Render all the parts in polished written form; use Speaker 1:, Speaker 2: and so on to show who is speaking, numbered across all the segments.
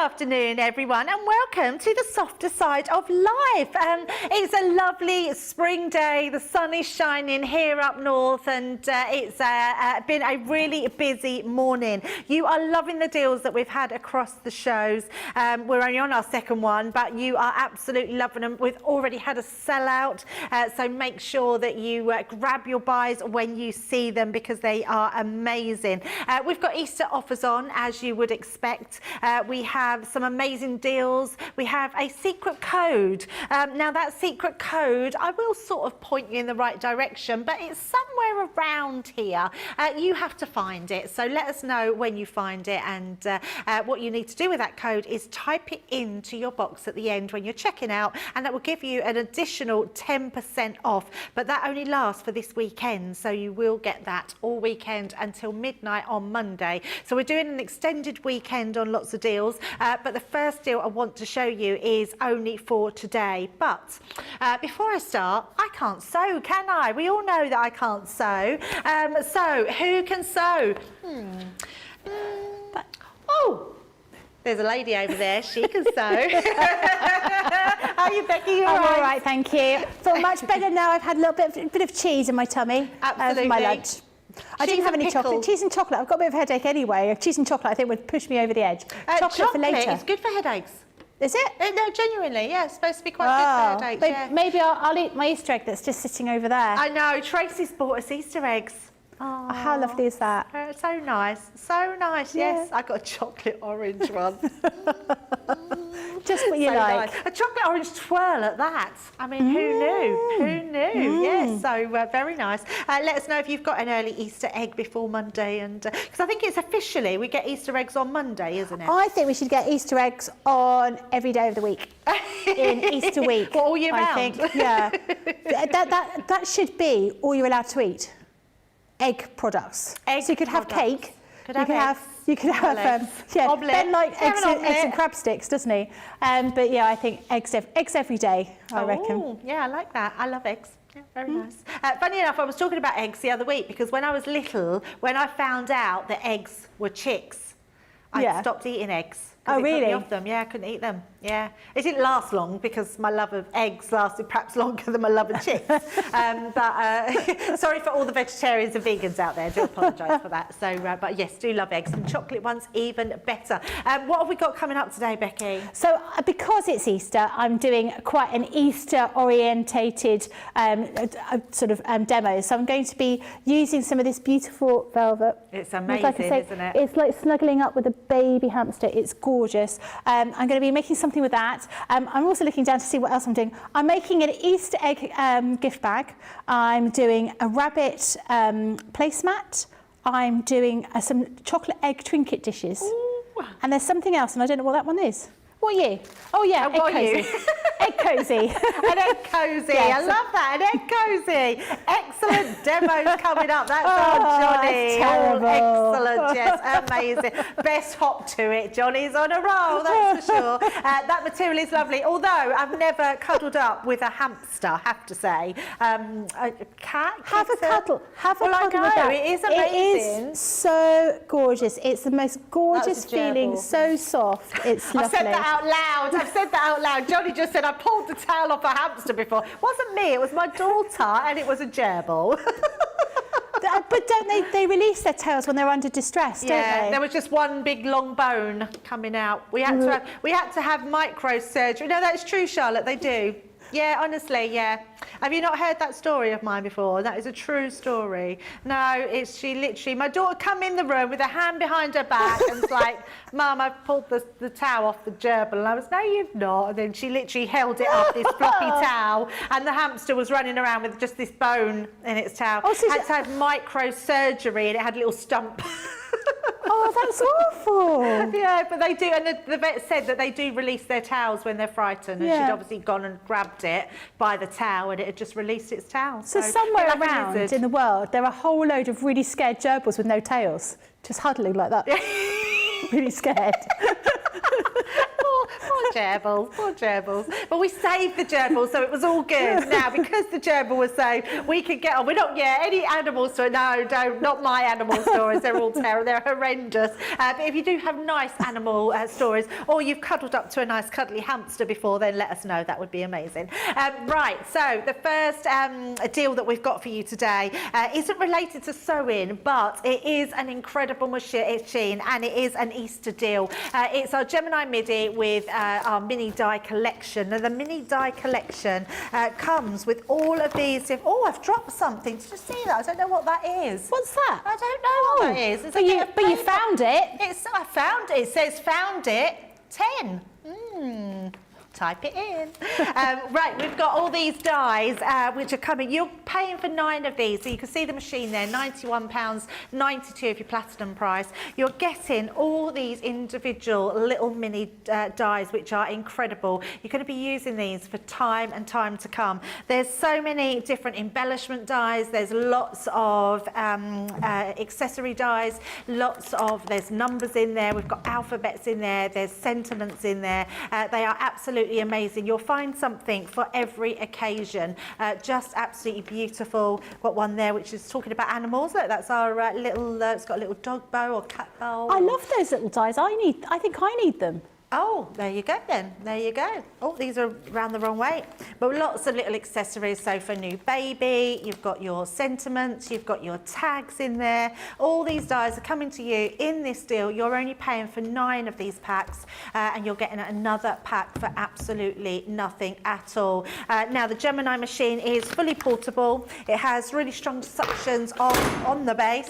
Speaker 1: afternoon, everyone, and welcome to the softer side of life. It's a lovely spring day. The sun is shining here up north, and it's been a really busy morning. You are loving the deals that we've had across the shows. We're only on our second one, but you are absolutely loving them. We've already had a sellout, so make sure that you grab your buys when you see them because they are amazing. We've got Easter offers on, as you would expect. We have some amazing deals. We have a secret code. Now that secret code, I will sort of point you in the right direction, but it's somewhere around here. You have to find it. So let us know when you find it, and what you need to do with that code is type it into your box at the end when you're checking out, and that will give you an additional 10% off. But that only lasts for this weekend, so you will get that all weekend until midnight on Monday. So we're doing an extended weekend on lots of deals, but the first deal I want to show you is only for today. But before I start, I can't sew, can I? We all know that I can't sew. So who can sew? Oh, there's a lady over there. She can sew. How are you, Becky? You all right?
Speaker 2: I'm all right, thank you. Feel much better now. I've had a little bit of cheese in my tummy.
Speaker 1: Absolutely.
Speaker 2: For my lunch. I didn't have any chocolate. Cheese and chocolate. I've got a bit of a headache anyway. Cheese and chocolate, I think, would push me over the edge. Chocolate for later.
Speaker 1: It's good for headaches.
Speaker 2: Is it?
Speaker 1: No, genuinely, yeah. It's supposed to be quite good for headaches. Yeah.
Speaker 2: Maybe I'll eat my Easter egg that's just sitting over there.
Speaker 1: I know. Tracy's bought us Easter eggs.
Speaker 2: Oh, how lovely is that?
Speaker 1: So nice. So nice,
Speaker 2: Yeah.
Speaker 1: yes. I got a chocolate orange one.
Speaker 2: Just what you like.
Speaker 1: Nice. A chocolate orange twirl at that. I mean, who knew? Who knew? Yes, so very nice. Let us know if you've got an early Easter egg before Monday, and because I think it's officially we get Easter eggs on Monday, isn't it?
Speaker 2: I think we should get Easter eggs on every day of the week. In Easter week.
Speaker 1: Well, all year round.
Speaker 2: I think, yeah. that should be all you're allowed to eat. Egg products. So you could have cake. You could have Ben likes eggs and crab sticks, doesn't he? But yeah, I think eggs every day, I reckon.
Speaker 1: Yeah, I like that. I love eggs. Yeah, very nice. Funny enough, I was talking about eggs the other week because when I was little, when I found out that eggs were chicks, I stopped eating eggs.
Speaker 2: Oh, really?
Speaker 1: It put me off them. Yeah, I couldn't eat them. Yeah. It didn't last long because my love of eggs lasted perhaps longer than my love of chicks. But sorry for all the vegetarians and vegans out there. I do apologise for that. So, but yes, do love eggs, and chocolate ones even better. What have we got coming up today, Becky?
Speaker 2: So because it's Easter, I'm doing quite an Easter-orientated demo. So I'm going to be using some of this beautiful velvet.
Speaker 1: It's amazing, isn't it?
Speaker 2: It's like snuggling up with a baby hamster. It's gorgeous. I'm going to be making something with that. I'm also looking down to see what else I'm doing. I'm making an Easter egg gift bag. I'm doing a rabbit placemat. I'm doing some chocolate egg trinket dishes. Ooh. And there's something else, and I don't know what that one is. What are you? Oh yeah, egg cozy. Egg cozy.
Speaker 1: An egg cozy. Yes. I love that. An egg cozy. Excellent demos coming up. That's Johnny.
Speaker 2: Terrible.
Speaker 1: Excellent. Yes, amazing. Best hop to it. Johnny's on a roll, that's for sure. That material is lovely. Although I've never cuddled up with a hamster, I have to say. A cat.
Speaker 2: Have a cuddle. Have a cuddle with that.
Speaker 1: It is amazing.
Speaker 2: It is so gorgeous. It's the most gorgeous feeling. So soft. It's lovely.
Speaker 1: I said that out loud. I've said that out loud. Johnny just said I pulled the tail off a hamster before. It wasn't me, it was my daughter, and it was a gerbil.
Speaker 2: But don't they release their tails when they're under distress, don't they?
Speaker 1: There was just one big long bone coming out. We had to have microsurgery. No, that's true, Charlotte, they do. Yeah, honestly, yeah. Have you not heard that story of mine before? That is a true story. No, she literally, my daughter come in the room with a hand behind her back and was like, Mum, I've pulled the towel off the gerbil. And I was, no, you've not. And then she literally held it up, this floppy towel, and the hamster was running around with just this bone in its towel. Oh, so had to have microsurgery, and it had a little stump.
Speaker 2: Oh, that's awful.
Speaker 1: Yeah, but they do, and the vet said that they do release their towels when they're frightened, and she'd obviously gone and grabbed it by the towel, and it had just released its towel.
Speaker 2: So somewhere around in the world, there are a whole load of really scared gerbils with no tails, just huddling like that. Really scared.
Speaker 1: Poor Poor gerbils, poor gerbils. But we saved the gerbils, so it was all good. Now, because the gerbil was saved, we could get on. We're not, any animal story. No, don't, not my animal stories. They're all terrible. They're horrendous. But if you do have nice animal stories, or you've cuddled up to a nice cuddly hamster before, then let us know. That would be amazing. Right, so the first deal that we've got for you today isn't related to sewing, but it is an incredible machine, and it is an Easter deal. It's our Gemini midi with our mini die collection. Now, the mini die collection comes with all of these. Oh, I've dropped something. Did you see that? I don't know what that is.
Speaker 2: What's that?
Speaker 1: I don't know what that is. It's
Speaker 2: but you found it.
Speaker 1: I found it. It says found it 10. Type it in. Right, we've got all these dies which are coming. You're paying for 9 of these, so you can see the machine there, £91.92 if your platinum price. You're getting all these individual little mini dies which are incredible. You're going to be using these for time and time to come. There's so many different embellishment dies. There's lots of accessory dies. There's numbers in there. We've got alphabets in there. There's sentiments in there. They are absolutely amazing. You'll find something for every occasion. Just absolutely beautiful. Got one there which is talking about animals. Look, that's our little, it's got a little dog bow or cat bow.
Speaker 2: I love those little dies. I think I need them.
Speaker 1: Oh, there you go then. There you go. Oh, these are round the wrong way. But lots of little accessories. So for new baby, you've got your sentiments, you've got your tags in there. All these dies are coming to you in this deal. You're only paying for 9 of these packs and you're getting another pack for absolutely nothing at all. Now, the Gemini machine is fully portable. It has really strong suctions on the base,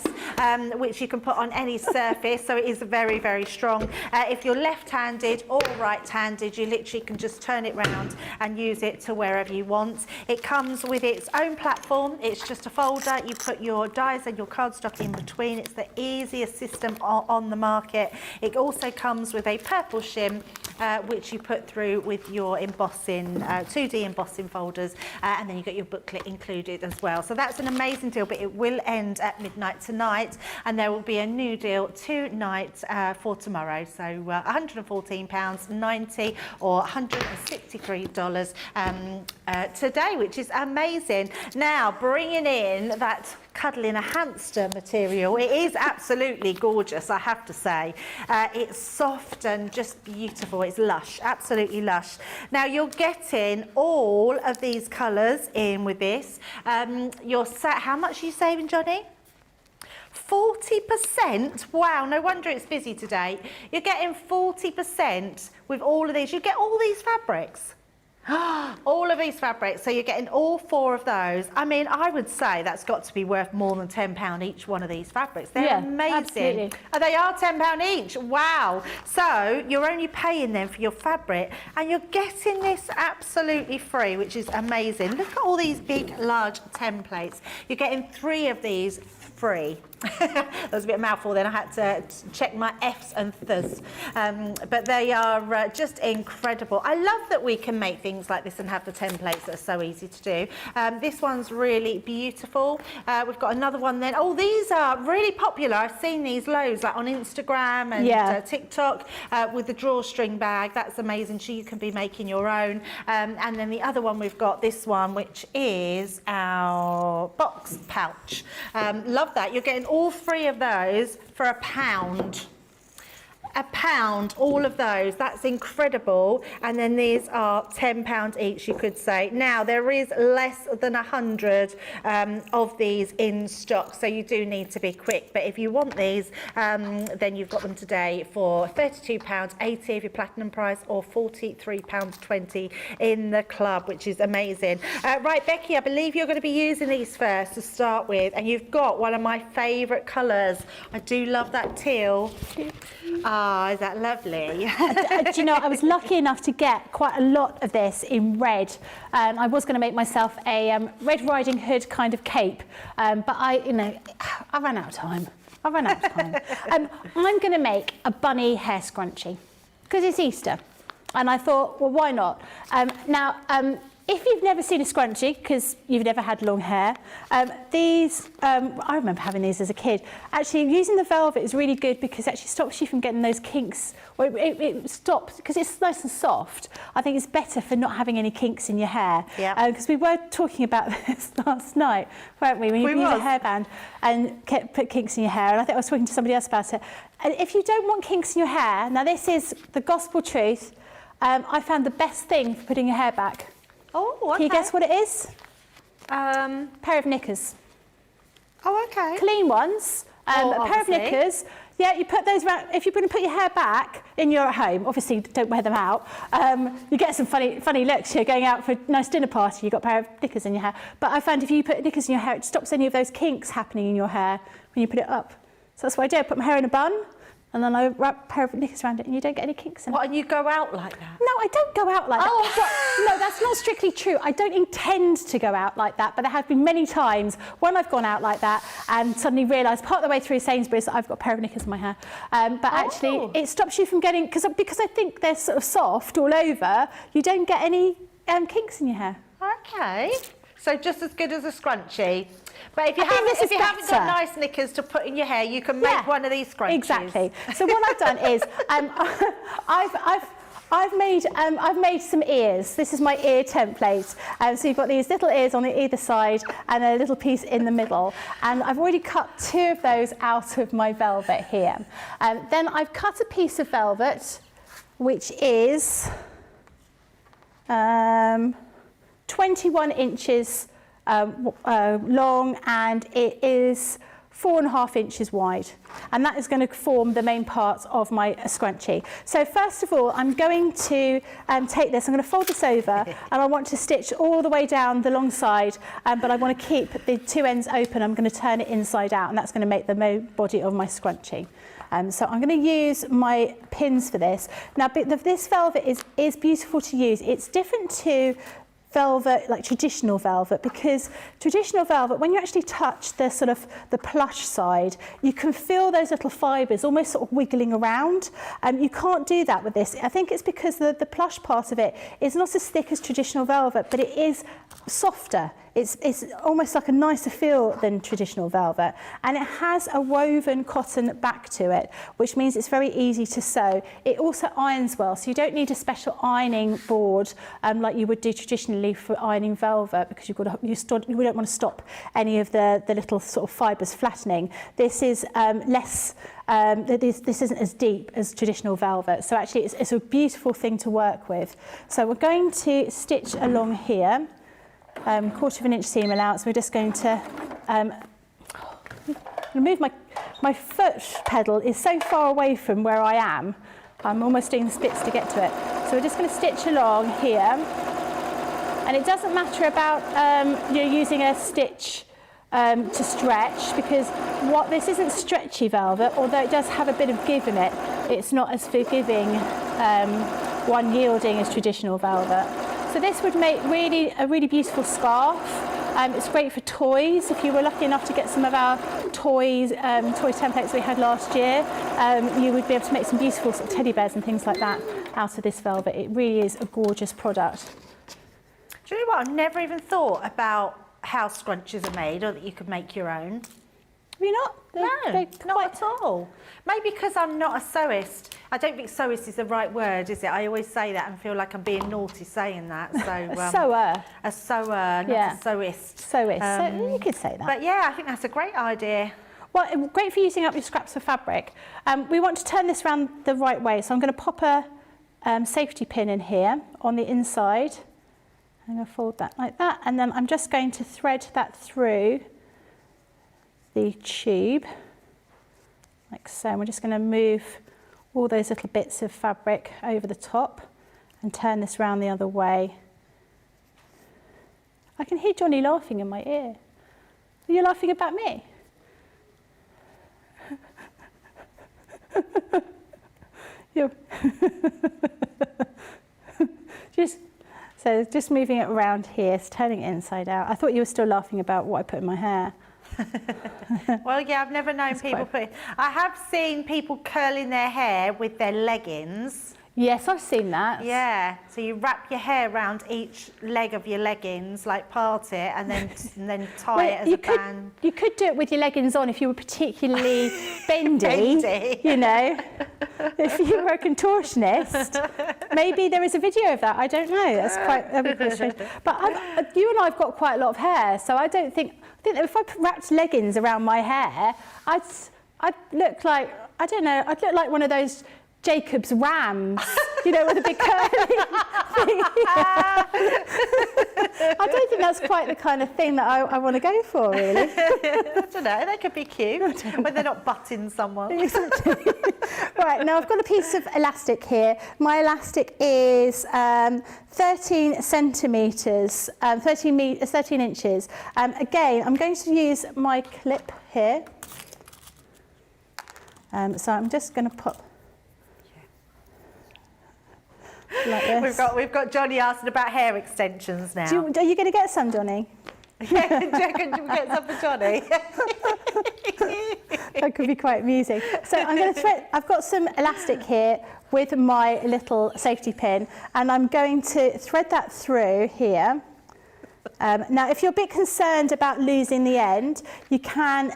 Speaker 1: which you can put on any surface. So it is very, very strong. If you're left-handed or right-handed, you literally can just turn it round and use it to wherever you want. It comes with its own platform. It's just a folder. You put your dies and your cardstock in between. It's the easiest system on the market. It also comes with a purple shim which you put through with your embossing, 2D embossing folders, and then you get your booklet included as well. So that's an amazing deal, but it will end at midnight tonight, and there will be a new deal tonight for tomorrow. So £114.90 or $163 today, which is amazing. Now, bringing in that cuddling a hamster material, it is absolutely gorgeous, I have to say. It's soft and just beautiful. It's lush, absolutely lush. Now, you're getting all of these colours in with this. How much are you saving, Johnny? 40%. Wow, no wonder it's busy today. You're getting 40% with all of these. You get all these fabrics. All of these fabrics, so you're getting all 4 of those. I mean, I would say that's got to be worth more than £10 each one of these fabrics. They're amazing.
Speaker 2: Absolutely.
Speaker 1: Oh, they are £10 each. Wow. So you're only paying them for your fabric, and you're getting this absolutely free, which is amazing. Look at all these big, large templates. You're getting 3 of these free. That was a bit of a mouthful then. I had to check my F's and Th's. But they are just incredible. I love that we can make things like this and have the templates that are so easy to do. This one's really beautiful. We've got another one then. Oh, these are really popular. I've seen these loads, like on Instagram and TikTok with the drawstring bag. That's amazing. So you can be making your own. And then the other one, we've got this one, which is our box pouch. Love that. You're getting all 3 of those for £1. £1, all of those. That's incredible. And then these are £10 each, you could say. Now, there is less than 100 of these in stock, so you do need to be quick. But if you want these, then you've got them today for £32.80 if your platinum price, or £43.20 in the club, which is amazing. Right, Becky, I believe you're going to be using these first to start with, and you've got one of my favourite colours. I do love that teal. Ah, is that lovely?
Speaker 2: Do you know, I was lucky enough to get quite a lot of this in red. I was going to make myself a Red Riding Hood kind of cape, but I ran out of time. I'm going to make a bunny hair scrunchie because it's Easter, and I thought, well, why not? if you've never seen a scrunchie, because you've never had long hair, these, I remember having these as a kid. Actually, using the velvet is really good because it actually stops you from getting those kinks. Or it stops, because it's nice and soft. I think it's better for not having any kinks in your hair.
Speaker 1: Yeah.
Speaker 2: Because we were talking about this last night, weren't we? When you use a hairband and put kinks in your hair. And I think I was talking to somebody else about it. And if you don't want kinks in your hair, now this is the gospel truth, I found the best thing for putting your hair back.
Speaker 1: Oh, okay.
Speaker 2: Can you guess what it is? Pair of knickers.
Speaker 1: Oh, okay.
Speaker 2: Clean ones. A pair of knickers. Yeah, you put those around. If you're going to put your hair back and you're at home, obviously don't wear them out. You get some funny looks. You're going out for a nice dinner party, you've got a pair of knickers in your hair. But I found if you put knickers in your hair, it stops any of those kinks happening in your hair when you put it up. So that's what I do. I put my hair in a bun, and then I wrap a pair of knickers around it, and you don't get any kinks in it.
Speaker 1: What, and you go out like that?
Speaker 2: No, I don't go out like that. No, that's not strictly true. I don't intend to go out like that, but there have been many times when I've gone out like that and suddenly realised part of the way through Sainsbury's that I've got a pair of knickers in my hair. But actually, it stops you from getting, because I think they're sort of soft all over, you don't get any kinks in your hair.
Speaker 1: Okay. So just as good as a scrunchie. But if you haven't got nice knickers to put in your hair, you can make one of these scrunchies.
Speaker 2: Exactly. So what I've done is I've made some ears. This is my ear template. So you've got these little ears on either side and a little piece in the middle. And I've already cut 2 of those out of my velvet here. Then I've cut a piece of velvet, which is 21 inches long, and it is 4.5 inches wide, and that is going to form the main part of my scrunchie. So first of all, I'm going to take this, I'm going to fold this over, and I want to stitch all the way down the long side, but I want to keep the 2 ends open. I'm going to turn it inside out, and that's going to make the main body of my scrunchie. So I'm going to use my pins for this. Now, this velvet is beautiful to use. It's different to velvet, like traditional velvet, because traditional velvet, when you actually touch the sort of the plush side, you can feel those little fibres almost sort of wiggling around. You can't do that with this. I think it's because the plush part of it is not as thick as traditional velvet, but it is softer. It's almost like a nicer feel than traditional velvet, and it has a woven cotton back to it, which means it's very easy to sew. It also irons well, so you don't need a special ironing board like you would do traditionally for ironing velvet, because you don't want to stop any of the little sort of fibres flattening. This is less. This isn't as deep as traditional velvet, so actually it's a beautiful thing to work with. So we're going to stitch along here. 1/4 inch seam allowance. We're just going to move my foot pedal is so far away from where I am. I'm almost doing the splits to get to it. So we're just going to stitch along here, and it doesn't matter about using a stitch to stretch, because this isn't stretchy velvet, although it does have a bit of give in it. It's not as forgiving, one yielding as traditional velvet. So this would make a really beautiful scarf. It's great for toys. If you were lucky enough to get some of our toy templates we had last year, you would be able to make some beautiful sort of teddy bears and things like that out of this velvet. It really is a gorgeous product.
Speaker 1: Do you know what? I've never even thought about how scrunchies are made, or that you could make your own.
Speaker 2: Have you not?
Speaker 1: Not at all. Maybe because I'm not a sewist. I don't think sewist is the right word, is it? I always say that and feel like I'm being naughty saying that. So
Speaker 2: a sewer.
Speaker 1: A sewer, not a sewist.
Speaker 2: Sewist. You could say that.
Speaker 1: But yeah, I think that's a great idea.
Speaker 2: Well, great for using up your scraps of fabric. We want to turn this around the right way, so I'm going to pop a safety pin in here on the inside. I'm going to fold that like that, and then I'm just going to thread that through the tube, like so. And we're just going to move all those little bits of fabric over the top and turn this round the other way. I can hear Johnny laughing in my ear. Are you laughing about me? Just moving it around here, turning it inside out. I thought you were still laughing about what I put in my hair.
Speaker 1: Well, yeah, I've never known people put. I have seen people curling their hair with their leggings.
Speaker 2: Yes, I've seen that.
Speaker 1: Yeah, so you wrap your hair around each leg of your leggings, like part it, and then tie it as a band.
Speaker 2: You could do it with your leggings on if you were particularly bendy, you know. If you were a contortionist, maybe there is a video of that. I don't know. That'd be quite strange. But you and I have got quite a lot of hair, so I think that if I wrapped leggings around my hair, I'd look like, I don't know, I'd look like one of those Jacob's rams, you know, with a big curly thing. I don't think that's quite the kind of thing that I want to go for, really.
Speaker 1: I don't know, they could be cute when they're not butting someone.
Speaker 2: Exactly. Right, now I've got a piece of elastic here. My elastic is 13 centimetres, 13 inches. Again, I'm going to use my clip here. So I'm just going to put like this.
Speaker 1: We've got Johnny asking about hair extensions now.
Speaker 2: Are you going to get some, Johnny?
Speaker 1: Yeah, do you reckon we get some for Johnny?
Speaker 2: That could be quite amusing. So I'm going to thread. I've got some elastic here with my little safety pin, and I'm going to thread that through here. Now, if you're a bit concerned about losing the end, you can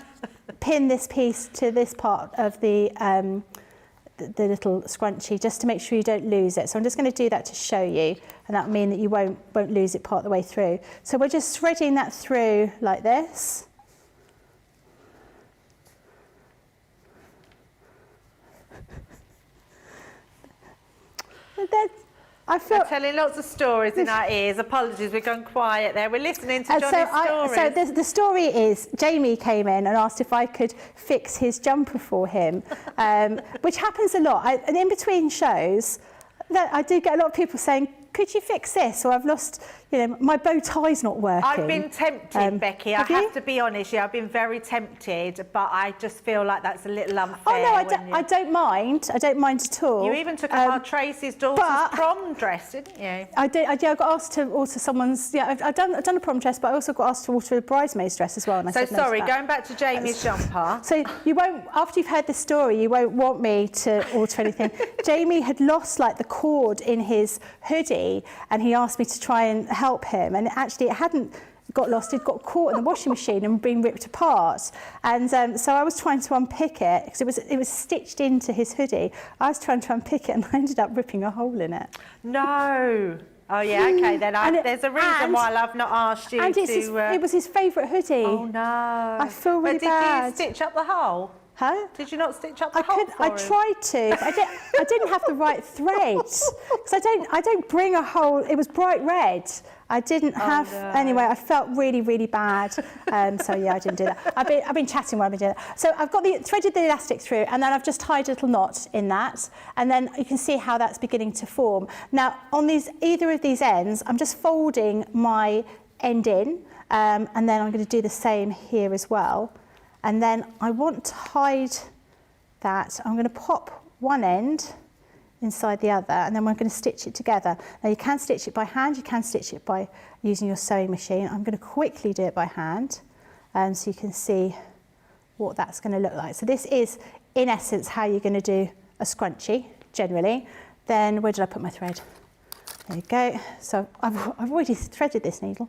Speaker 2: pin this piece to this part of the little scrunchie just to make sure you don't lose it. So I'm just going to do that to show you, and that'll mean that you won't lose it part of the way through. So we're just threading that through like this.
Speaker 1: We're telling lots of stories in our ears. Apologies, we've gone quiet there. We're listening to Johnny's stories.
Speaker 2: So the story is Jamie came in and asked if I could fix his jumper for him, which happens a lot. And in between shows, I do get a lot of people saying, could you fix this? Or I've lost, you know, my bow tie's not working.
Speaker 1: I've been tempted, Becky. I have to be honest. Yeah, I've been very tempted, but I just feel like that's a little unfair.
Speaker 2: Oh no, I don't mind. I don't mind at all.
Speaker 1: You even took apart Tracy's daughter's prom dress, didn't you?
Speaker 2: I did. I got asked to alter someone's. Yeah, I've done a prom dress, but I also got asked to alter a bridesmaid's dress as well. And I said no
Speaker 1: sorry,
Speaker 2: to that.
Speaker 1: going back to Jamie's jumper.
Speaker 2: So you won't, after you've heard this story, you won't want me to alter anything. Jamie had lost like the cord in his hoodie, and he asked me to try and help him, and actually it hadn't got lost, it got caught in the washing machine and been ripped apart, and so I was trying to unpick it because it was stitched into his hoodie. I was trying to unpick it and I ended up ripping a hole in it.
Speaker 1: No. Oh yeah, okay then. There's a reason why I've not asked you to.
Speaker 2: It was his favourite hoodie.
Speaker 1: Oh no.
Speaker 2: I feel really bad.
Speaker 1: Did you stitch up the hole?
Speaker 2: Huh?
Speaker 1: Did you not stitch up the hole for
Speaker 2: I
Speaker 1: him?
Speaker 2: tried to, but I didn't have the right thread. Because I don't bring a whole, it was bright red. I didn't have, anyway, I felt really, really bad. So yeah, I didn't do that. I've been chatting while I've been doing that. So I've got threaded the elastic through, and then I've just tied a little knot in that. And then you can see how that's beginning to form. Now, on either of these ends, I'm just folding my end in, and then I'm going to do the same here as well. And then I want to hide that. I'm going to pop one end inside the other, and then we're going to stitch it together. Now you can stitch it by hand, you can stitch it by using your sewing machine. I'm going to quickly do it by hand, so you can see what that's going to look like. So this is, in essence, how you're going to do a scrunchie, generally. Then, where did I put my thread? There you go. So I've already threaded this needle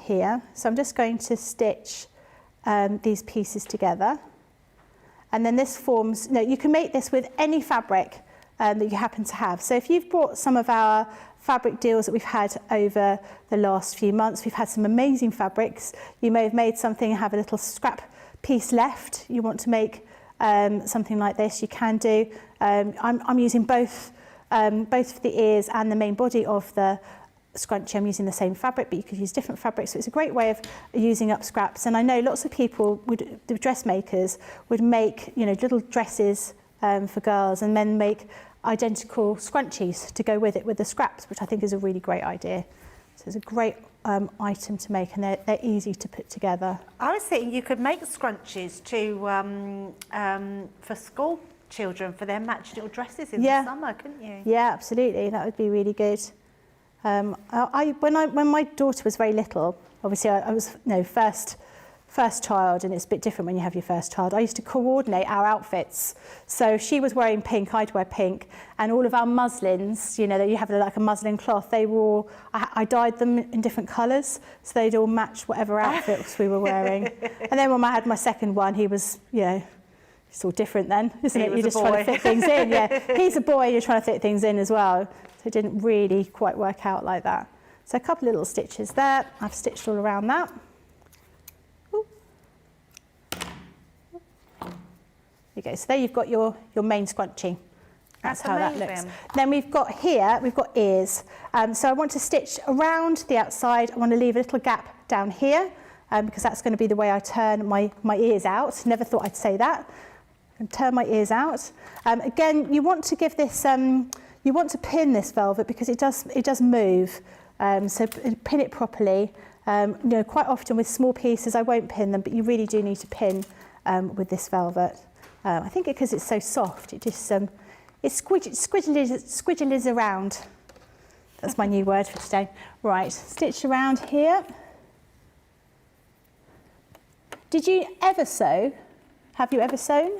Speaker 2: here. So I'm just going to stitch these pieces together, and then this forms, you can make this with any fabric that you happen to have. So if you've bought some of our fabric deals that we've had over the last few months, we've had some amazing fabrics. You may have made something and have a little scrap piece left. You want to make something like this, you can do. I'm using both of the ears and the main body of the scrunchie. I'm using the same fabric, but you could use different fabrics, so it's a great way of using up scraps. And I know lots of people the dressmakers would make little dresses for girls, and then make identical scrunchies to go with it with the scraps, which I think is a really great idea. So it's a great item to make, and they're easy to put together.
Speaker 1: I was thinking you could make scrunchies for school children for their matched little dresses in the summer, couldn't you?
Speaker 2: Yeah, absolutely. That would be really good. When my daughter was very little, obviously I was first first child, and it's a bit different when you have your first child. I used to coordinate our outfits. So if she was wearing pink, I'd wear pink, and all of our muslins, you know, that you have like a muslin cloth, they were all, I dyed them in different colours, so they'd all match whatever outfits we were wearing. And then when I had my second one, he was, you know, it's all different then, isn't it? You're just trying to fit things in. Yeah, he's a boy, you're trying to fit things in as well. So it didn't really quite work out like that. So a couple of little stitches there. I've stitched all around that. Ooh. There you go. So there you've got your main scrunchie. That's how
Speaker 1: amazing.
Speaker 2: that looks. Then we've got ears. So I want to stitch around the outside. I want to leave a little gap down here because that's going to be the way I turn my ears out. Never thought I'd say that. And turn my ears out. Again, you want to give this, you want to pin this velvet because it does move. So pin it properly. You know, quite often with small pieces, I won't pin them, but you really do need to pin with this velvet. I think because it's so soft, it just it squidges around. That's my new word for today. Right, stitch around here. Did you ever sew? Have you ever sewn?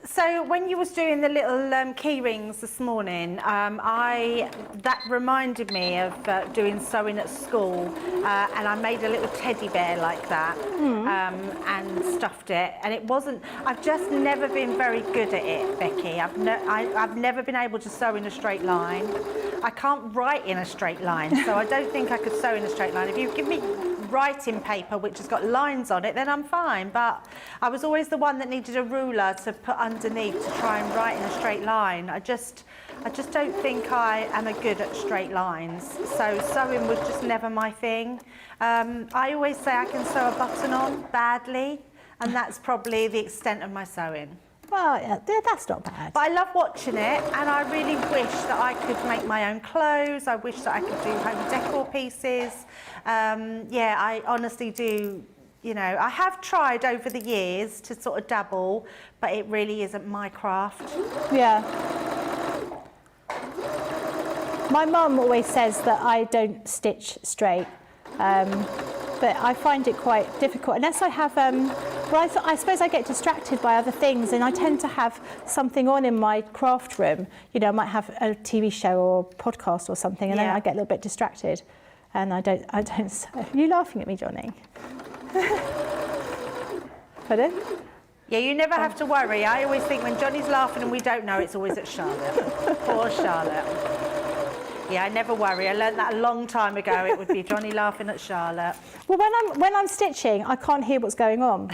Speaker 1: So when you was doing the little key rings this morning, that reminded me of doing sewing at school, and I made a little teddy bear like that and stuffed it. And it wasn't. I've just never been very good at it, Becky. I've never been able to sew in a straight line. I can't write in a straight line, so I don't think I could sew in a straight line. If you give me writing paper which has got lines on it, then I'm fine, but I was always the one that needed a ruler to put underneath to try and write in a straight line. I just don't think I am a good at straight lines, so sewing was just never my thing. I always say I can sew a button on badly, and that's probably the extent of my sewing.
Speaker 2: Well, yeah, that's not bad.
Speaker 1: But I love watching it, and I really wish that I could make my own clothes. I wish that I could do home decor pieces. Yeah, I honestly do. You know, I have tried over the years to sort of dabble, but it really isn't my craft.
Speaker 2: Yeah. My mum always says that I don't stitch straight, but I find it quite difficult unless I have. Well, I suppose I get distracted by other things, and I tend to have something on in my craft room. You know, I might have a TV show or podcast or something, and then I get a little bit distracted, and I don't. Are you laughing at me, Johnny? Pardon?
Speaker 1: Yeah, you never have to worry. I always think when Johnny's laughing and we don't know, it's always at Charlotte. Poor Charlotte. Yeah, I never worry. I learned that a long time ago. It would be Johnny laughing at Charlotte.
Speaker 2: Well, when I'm stitching, I can't hear what's going on.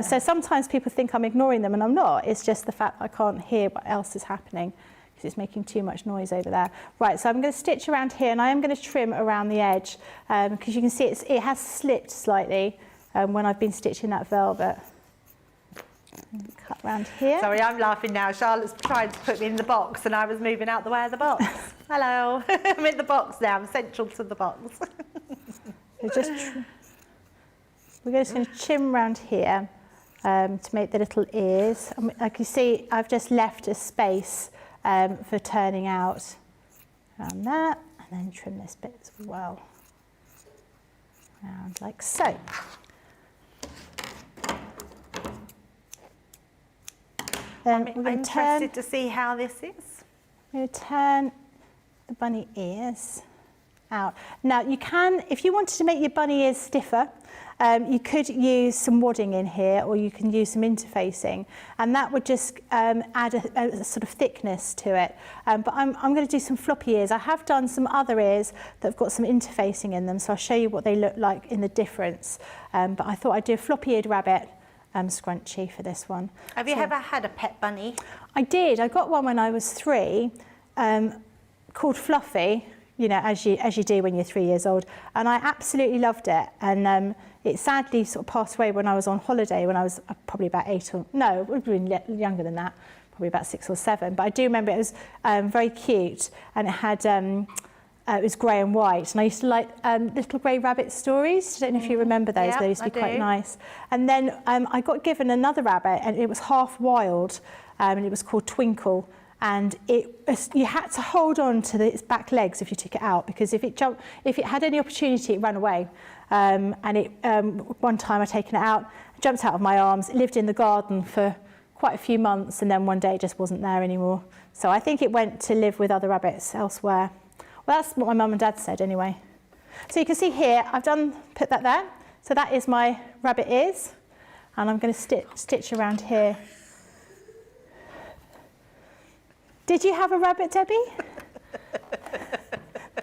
Speaker 2: So sometimes people think I'm ignoring them, and I'm not. It's just the fact that I can't hear what else is happening because it's making too much noise over there. Right, so I'm going to stitch around here, and I am going to trim around the edge because you can see it has slipped slightly when I've been stitching that velvet. Cut around here.
Speaker 1: Sorry, I'm laughing now. Charlotte's trying to put me in the box and I was moving out the way of the box. Hello. I'm in the box now. I'm central to the box.
Speaker 2: So we're just going to trim around here to make the little ears. Like you see, I've just left a space for turning out around that, and then trim this bit as well. Around like so. Then
Speaker 1: I'm interested to see how this is.
Speaker 2: I'm going to turn the bunny ears out. Now you can, if you wanted to make your bunny ears stiffer, you could use some wadding in here, or you can use some interfacing, and that would just add a sort of thickness to it. But I'm going to do some floppy ears. I have done some other ears that have got some interfacing in them, so I'll show you what they look like in the difference. But I thought I'd do a floppy-eared rabbit scrunchie for this one.
Speaker 1: Have you ever had a pet bunny?
Speaker 2: I did. I got one when I was 3, called Fluffy, you know, as you do when you're 3 years old, and I absolutely loved it. And it sadly sort of passed away when I was on holiday when I was probably about 8 or no, it would have been younger than that, probably about 6 or 7. But I do remember it was very cute, and it had it was grey and white, and I used to like Little Grey Rabbit stories. I don't know if you remember those, but they used to be quite nice. And then I got given another rabbit, and it was half wild, and it was called Twinkle. and you had to hold on to its back legs if you took it out, because if it had any opportunity, it ran away. And one time I'd taken it out, it jumped out of my arms, it lived in the garden for quite a few months, and then one day it just wasn't there anymore. So I think it went to live with other rabbits elsewhere. Well, that's what my mum and dad said anyway. So you can see here, I've put that there. So that is my rabbit ears, and I'm going to stitch around here. Did you have a rabbit, Debbie?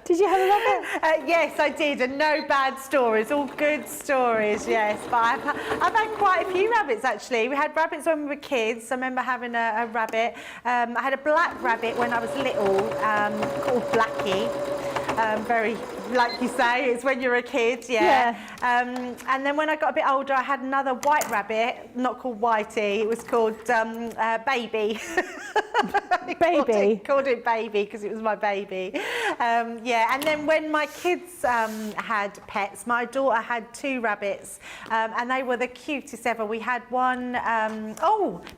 Speaker 2: Did you have a rabbit?
Speaker 1: Yes, I did, and no bad stories, all good stories, yes. But I've had quite a few rabbits, actually. We had rabbits when we were kids. I remember having a rabbit. I had a black rabbit when I was little, called Blackie. Very, like you say, it's when you're a kid, yeah. And then when I got a bit older, I had another white rabbit, not called Whitey, it was called Baby.
Speaker 2: Baby?
Speaker 1: Called it Baby because it was my baby. Yeah, and then when my kids had pets, my daughter had 2 rabbits, and they were the cutest ever. We had one,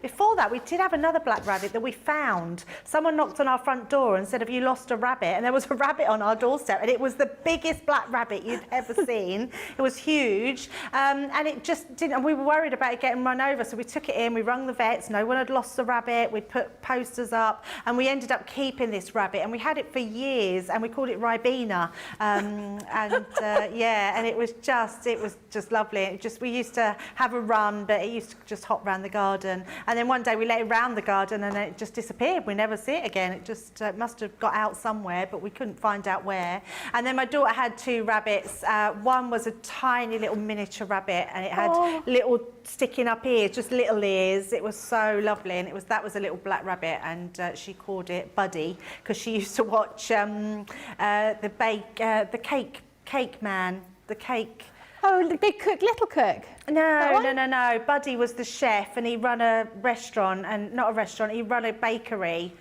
Speaker 1: before that, we did have another black rabbit that we found. Someone knocked on our front door and said, "Have you lost a rabbit?" And there was a rabbit on our doorstep, and it was the biggest black rabbit you'd ever seen. It was huge, and it just didn't, and we were worried about it getting run over, so we took it in, we rung the vets, no one had lost the rabbit, we put posters up, and we ended up keeping this rabbit, and we had it for years, and we called it Ribena, yeah, and it was just lovely. We used to have a run, but it used to just hop around the garden, and then one day we let it round the garden, and it just disappeared. We never see it again. It just must have got out somewhere, but we couldn't find out where. And then my daughter had 2 rabbits. One was a tiny little miniature rabbit, and it had little sticking up ears, just little ears. It was so lovely, and that was a little black rabbit, and she called it Buddy because she used to watch the cake man, the cake.
Speaker 2: Oh, the Big Cook, Little Cook?
Speaker 1: No. Buddy was the chef, and he run a restaurant, and not a restaurant, he run a bakery.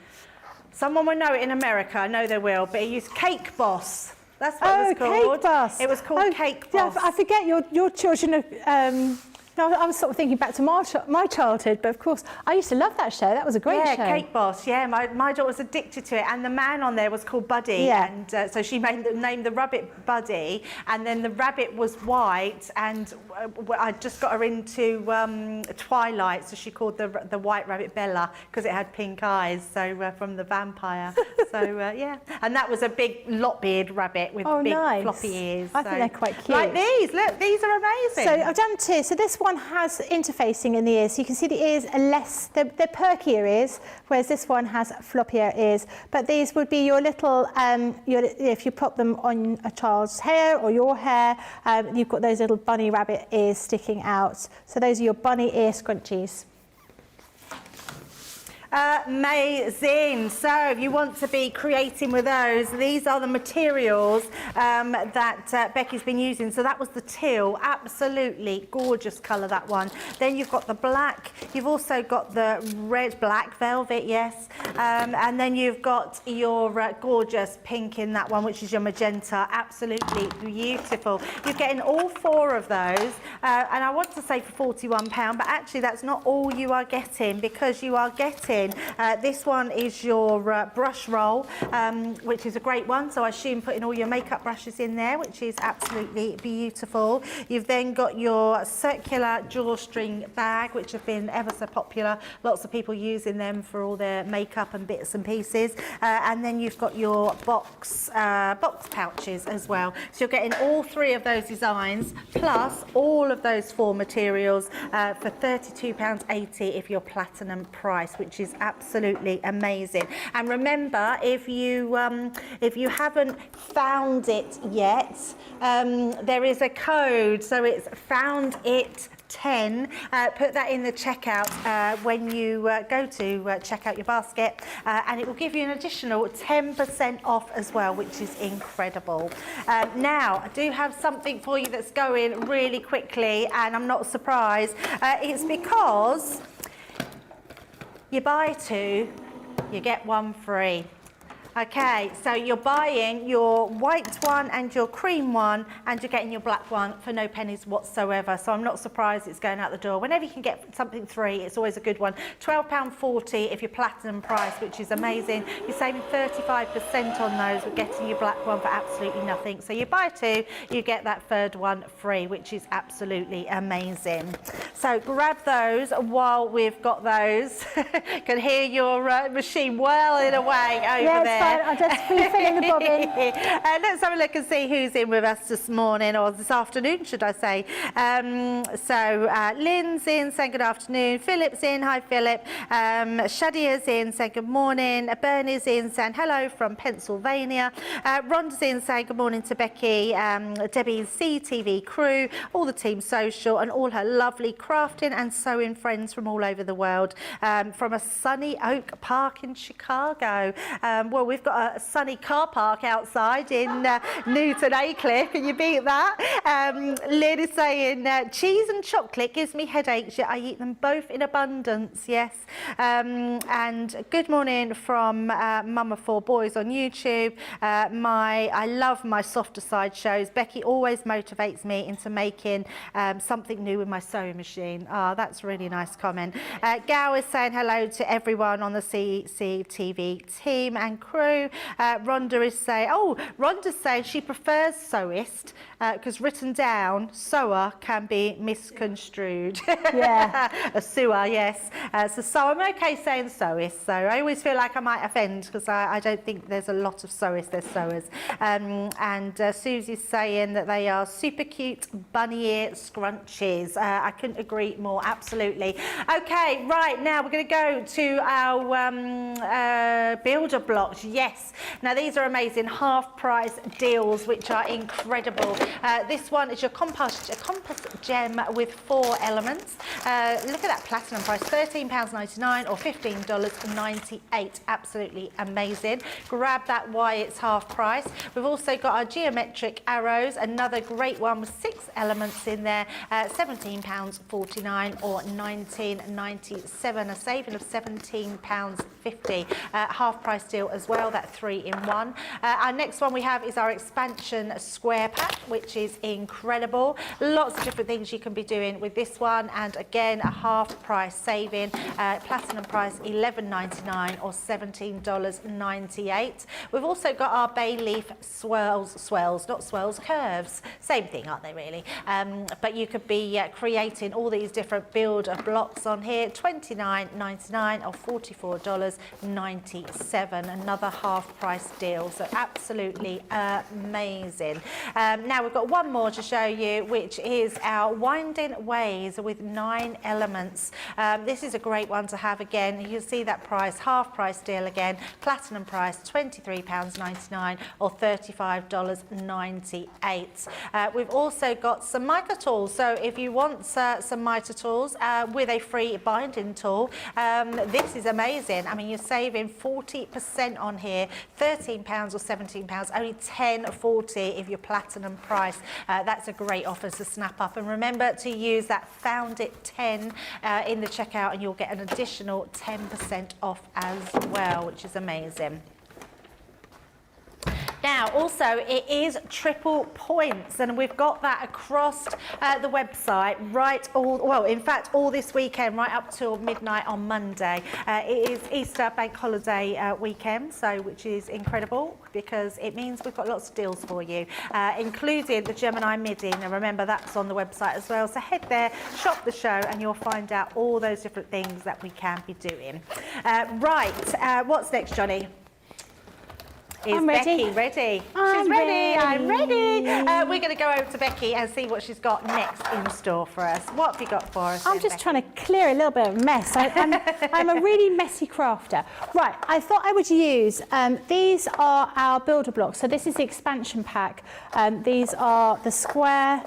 Speaker 1: Someone will know it in America, I know they will, but he used Cake Boss. That's what it was called.
Speaker 2: Cake Boss.
Speaker 1: It was called Cake Boss.
Speaker 2: Yeah, I forget your children are... No, I was sort of thinking back to my childhood, but of course, I used to love that show. That was a great show.
Speaker 1: Yeah, Cake Boss. Yeah, my daughter was addicted to it, and the man on there was called Buddy.
Speaker 2: Yeah.
Speaker 1: And so she named the rabbit Buddy, and then the rabbit was white, and I just got her into Twilight, so she called the white rabbit Bella because it had pink eyes, so from the vampire. So yeah, and that was a big lop-eared rabbit with big floppy ears.
Speaker 2: I think they're quite cute.
Speaker 1: Like these. Look, these are amazing.
Speaker 2: So I've done 2. So this one has interfacing in the ears, so you can see the ears are less, they're perkier ears, whereas this one has floppier ears. But these would be your little, if you pop them on a child's hair or your hair, you've got those little bunny rabbit ears sticking out. So those are your bunny ear scrunchies.
Speaker 1: Amazing. So if you want to be creating with those, these are the materials that Becky's been using. So that was the teal, absolutely gorgeous colour, that one. Then you've got the black, you've also got the black velvet, yes, and then you've got your gorgeous pink in that one, which is your magenta, absolutely beautiful. You're getting all 4 of those, and I want to say for £41, but actually that's not all you are getting, because you are getting this one is your brush roll, which is a great one, so I assume putting all your makeup brushes in there, which is absolutely beautiful. You've then got your circular drawstring bag, which have been ever so popular, lots of people using them for all their makeup and bits and pieces, and then you've got your box pouches as well. So you're getting all 3 of those designs plus all of those 4 materials for £32.80 if you're platinum price, which is absolutely amazing. And remember, if you haven't found it yet, there is a code, so it's found it 10. Put that in the checkout when you go to check out your basket, and it will give you an additional 10% off as well, which is incredible. Now, I do have something for you that's going really quickly, and I'm not surprised. It's because you buy 2, you get 1 free. Okay, so you're buying your white one and your cream one, and you're getting your black one for no pennies whatsoever. So I'm not surprised it's going out the door. Whenever you can get something free, it's always a good one. £12.40 if you're platinum price, which is amazing. You're saving 35% on those. We're getting your black one for absolutely nothing. So you buy two, you get that third one free, which is absolutely amazing. So grab those while we've got those. Can hear your machine whirling away over there.
Speaker 2: I'll just refilling the bobbin.
Speaker 1: Let's have a look and see who's in with us this morning, or this afternoon, should I say. Lynn's in, saying good afternoon. Philip's in, hi Philip. Shadia's in, saying good morning. Bernie's in, saying hello from Pennsylvania. Rhonda's in, saying good morning to Becky, Debbie's CTV crew, all the team social, and all her lovely crafting and sewing friends from all over the world. From a sunny Oak Park in Chicago. Well, we've got a sunny car park outside in Newton Aycliffe. Can you beat that? Lynn is saying, cheese and chocolate gives me headaches, yet I eat them both in abundance, yes. And good morning from Mum of Four Boys on YouTube. I love my softer side shows. Becky always motivates me into making something new with my sewing machine. Oh, that's a really nice comment. Gow is saying hello to everyone on the CCTV team and crew. Rhonda is saying, Rhonda's saying she prefers sewist because written down, sewer can be misconstrued. Yeah. A sewer, yes. So I'm okay saying sewist. So I always feel like I might offend because I don't think there's a lot of sewists, there's sewers. And Susie's saying that they are super cute bunny ear scrunchies. I couldn't agree more, absolutely. Okay, right, now we're going to go to our builder blocks. Yes, now these are amazing half price deals which are incredible. This one is your compass gem with 4 elements. Look at that platinum price, £13.99 or $15.98. Absolutely amazing. Grab that while it's half price. We've also got our geometric arrows, another great one with 6 elements in there, £17.49 or $19.97, a saving of £17.50. Half price deal as well, that 3-in-1. Our next one we have is our expansion square pack, which is incredible. Lots of different things you can be doing with this one, and again a half price saving. Platinum price $11.99 or $17.98. We've also got our bay leaf curves. Same thing, aren't they really? But you could be creating all these different builder blocks on here. $29.99 or $44.97. Another half price deal. So absolutely amazing. Now we've got one more to show you, which is our winding ways with 9 elements. This is a great one to have again. You see that price, half price deal again. Platinum price £23.99 or $35.98. We've also got some mica tools. So if you want some mica tools with a free binding tool, this is amazing. I mean, you're saving 40% on here, £13 or £17, only $10.40 if you're platinum price. That's a great offer to snap up. And remember to use that Found It 10 in the checkout, and you'll get an additional 10% off as well, which is amazing. Now, also, it is triple points, and we've got that across the website in fact, all this weekend, right up till midnight on Monday. It is Easter bank holiday weekend, which is incredible because it means we've got lots of deals for you, including the Gemini midi. Now, remember, that's on the website as well. So head there, shop the show, and you'll find out all those different things that we can be doing. What's next, Johnny? Is Becky ready? She's ready. I'm ready. We're going to go over to Becky and see what she's got next in store for us. What have you got for us?
Speaker 2: I'm just trying to clear a little bit of mess. I'm a really messy crafter. Right, I thought I would use, these are our builder blocks. So this is the expansion pack. These are the square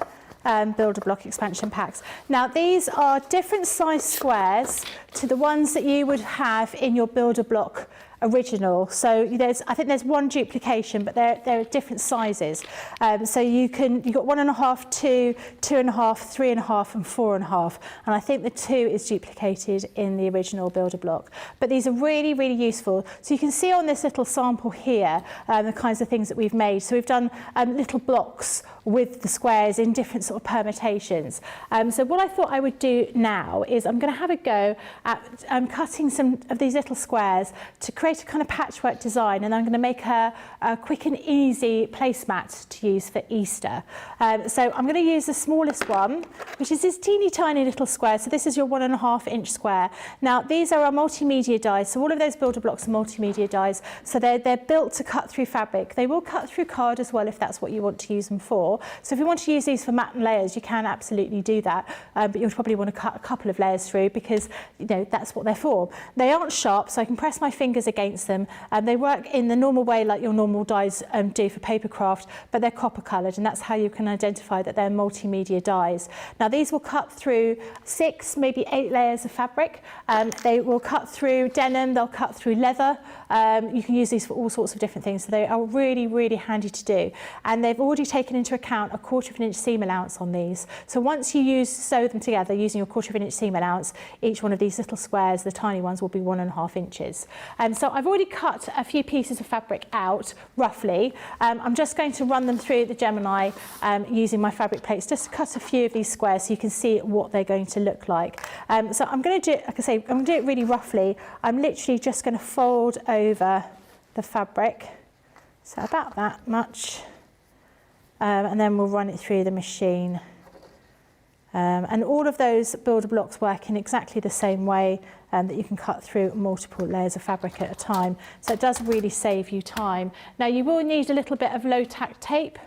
Speaker 2: builder block expansion packs. Now these are different size squares to the ones that you would have in your builder block original. So I think there's one duplication, but they're different sizes. So you've got 1.5, 2, 2.5, 3.5 and 4.5. And I think the 2 is duplicated in the original builder block. But these are really, really useful. So you can see on this little sample here the kinds of things that we've made. So we've done little blocks with the squares in different sort of permutations. So what I thought I would do now is I'm going to have a go at cutting some of these little squares to create a kind of patchwork design, and I'm going to make a quick and easy placemat to use for Easter. So I'm going to use the smallest one, which is this teeny tiny little square. So this is your 1.5 inch square. Now these are our multimedia dies. So all of those builder blocks are multimedia dies. So they're built to cut through fabric. They will cut through card as well if that's what you want to use them for. So if you want to use these for mat and layers, you can absolutely do that. But you'll probably want to cut a couple of layers through because that's what they're for. They aren't sharp, so I can press my fingers against them. They work in the normal way like your normal dies do for paper craft, but they're copper coloured, and that's how you can identify that they're multimedia dies. Now these will cut through 6, maybe 8 layers of fabric. They will cut through denim, they'll cut through leather. You can use these for all sorts of different things, so they are really, really handy to do. And they've already taken into account a 1/4 inch seam allowance on these. So once you sew them together using your 1/4 inch seam allowance, each one of these little squares, the tiny ones, will be 1.5 inches. So I've already cut a few pieces of fabric out, roughly. I'm just going to run them through the Gemini using my fabric plates, just to cut a few of these squares so you can see what they're going to look like. So I'm going to do it, like I say, I'm going to do it really roughly. I'm literally just going to fold over the fabric, so about that much, and then we'll run it through the machine. And all of those builder blocks work in exactly the same way that you can cut through multiple layers of fabric at a time. So it does really save you time. Now you will need a little bit of low tack tape.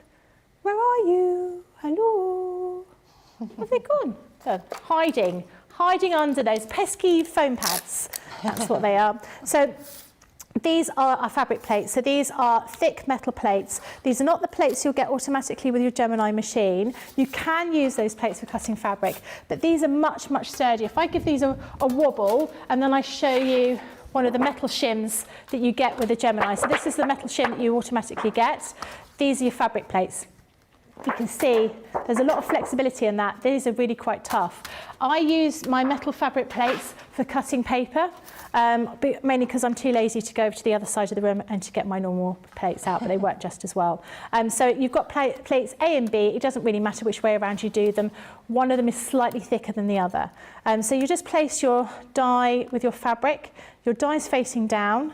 Speaker 2: Where are you? Hello? Have they gone? Hiding under those pesky foam pads. That's what they are. So these are our fabric plates. So these are thick metal plates. These are not the plates you'll get automatically with your Gemini machine. You can use those plates for cutting fabric, but these are much, much sturdier. If I give these a wobble and then I show you one of the metal shims that you get with the Gemini. So this is the metal shim that you automatically get. These are your fabric plates. You can see there's a lot of flexibility in that. These are really quite tough. I use my metal fabric plates for cutting paper, mainly because I'm too lazy to go over to the other side of the room and to get my normal plates out, but they work just as well. So you've got plates A and B. It doesn't really matter which way around you do them. One of them is slightly thicker than the other. So you just place your die with your fabric. Your die's facing down,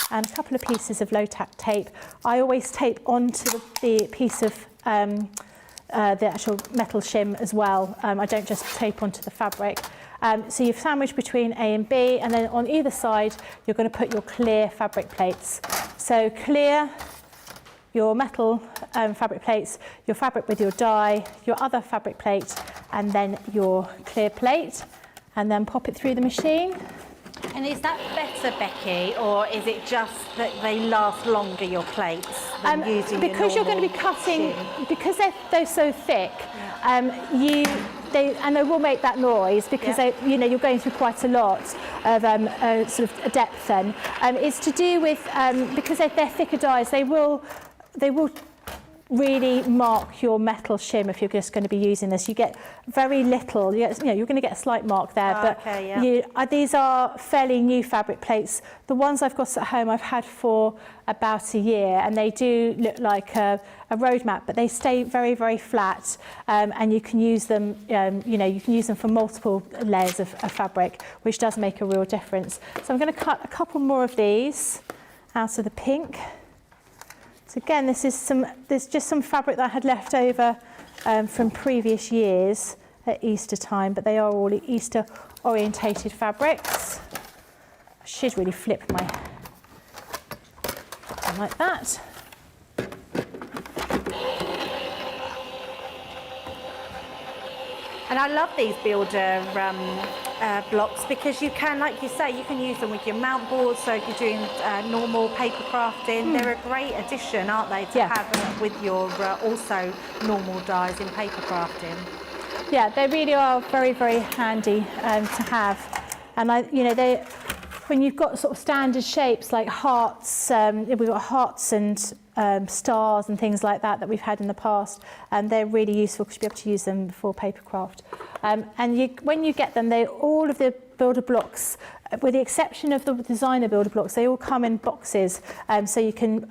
Speaker 2: and a couple of pieces of low tack tape. I always tape onto the piece of the actual metal shim as well. I don't just tape onto the fabric. So you've sandwiched between A and B, and then on either side you're going to put your clear fabric plates. So clear, your metal fabric plates, your fabric with your die, your other fabric plate, and then your clear plate, and then pop it through the machine.
Speaker 1: And is that better, Becky, or is it just that they last longer, your plates, than using
Speaker 2: because you're going to be cutting, because they're so thick, they will make that noise because you're going through quite a lot of sort of a depth. Then it's to do with because they're thicker dies, they will really mark your metal shim if you're just going to be using this. You get very little, you're going to get a slight mark there, but these are fairly new fabric plates. The ones I've got at home I've had for about a year, and they do look like a road map, but they stay very, very flat, and you can use them, you can use them for multiple layers of fabric, which does make a real difference. So I'm going to cut a couple more of these out of the pink. So again, there's just some fabric that I had left over from previous years at Easter time, but they are all Easter orientated fabrics. I should really flip my like that.
Speaker 1: And I love these builder blocks because you can, like you say, you can use them with your mount boards. So if you're doing normal paper crafting, they're a great addition, aren't they, to have with your also normal dies in paper crafting. Yeah,
Speaker 2: they really are very, very handy to have. And when you've got sort of standard shapes like hearts, we've got hearts and stars and things like that we've had in the past, and they're really useful because you'll be able to use them for papercraft. When you get them, all of the builder blocks, with the exception of the designer builder blocks, they all come in boxes, so you can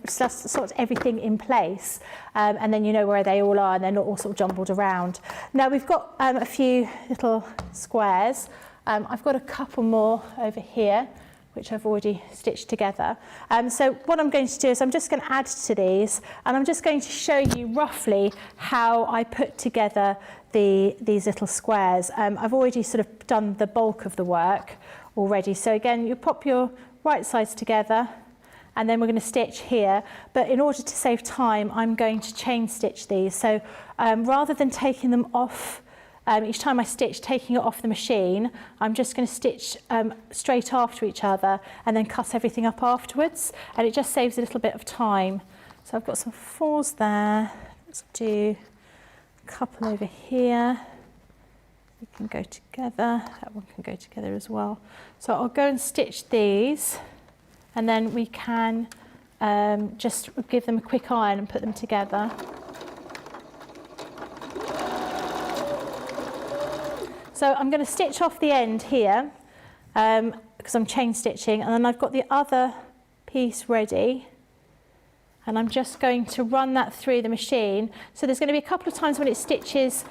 Speaker 2: sort everything in place, and then you know where they all are, and they're not all sort of jumbled around. Now we've got a few little squares. I've got a couple more over here, which I've already stitched together. So what I'm going to do is I'm just going to add to these, and I'm just going to show you roughly how I put together these little squares. I've already sort of done the bulk of the work already. So again, you pop your right sides together, and then we're going to stitch here. But in order to save time, I'm going to chain stitch these. So rather than taking them off, each time I stitch, taking it off the machine, I'm just going to stitch straight after each other and then cut everything up afterwards, and it just saves a little bit of time. So I've got some 4s there. Let's do a couple over here. We can go together. That one can go together as well. So I'll go and stitch these, and then we can just give them a quick iron and put them together. So I'm going to stitch off the end here because I'm chain stitching, and then I've got the other piece ready, and I'm just going to run that through the machine. So there's going to be a couple of times when it stitches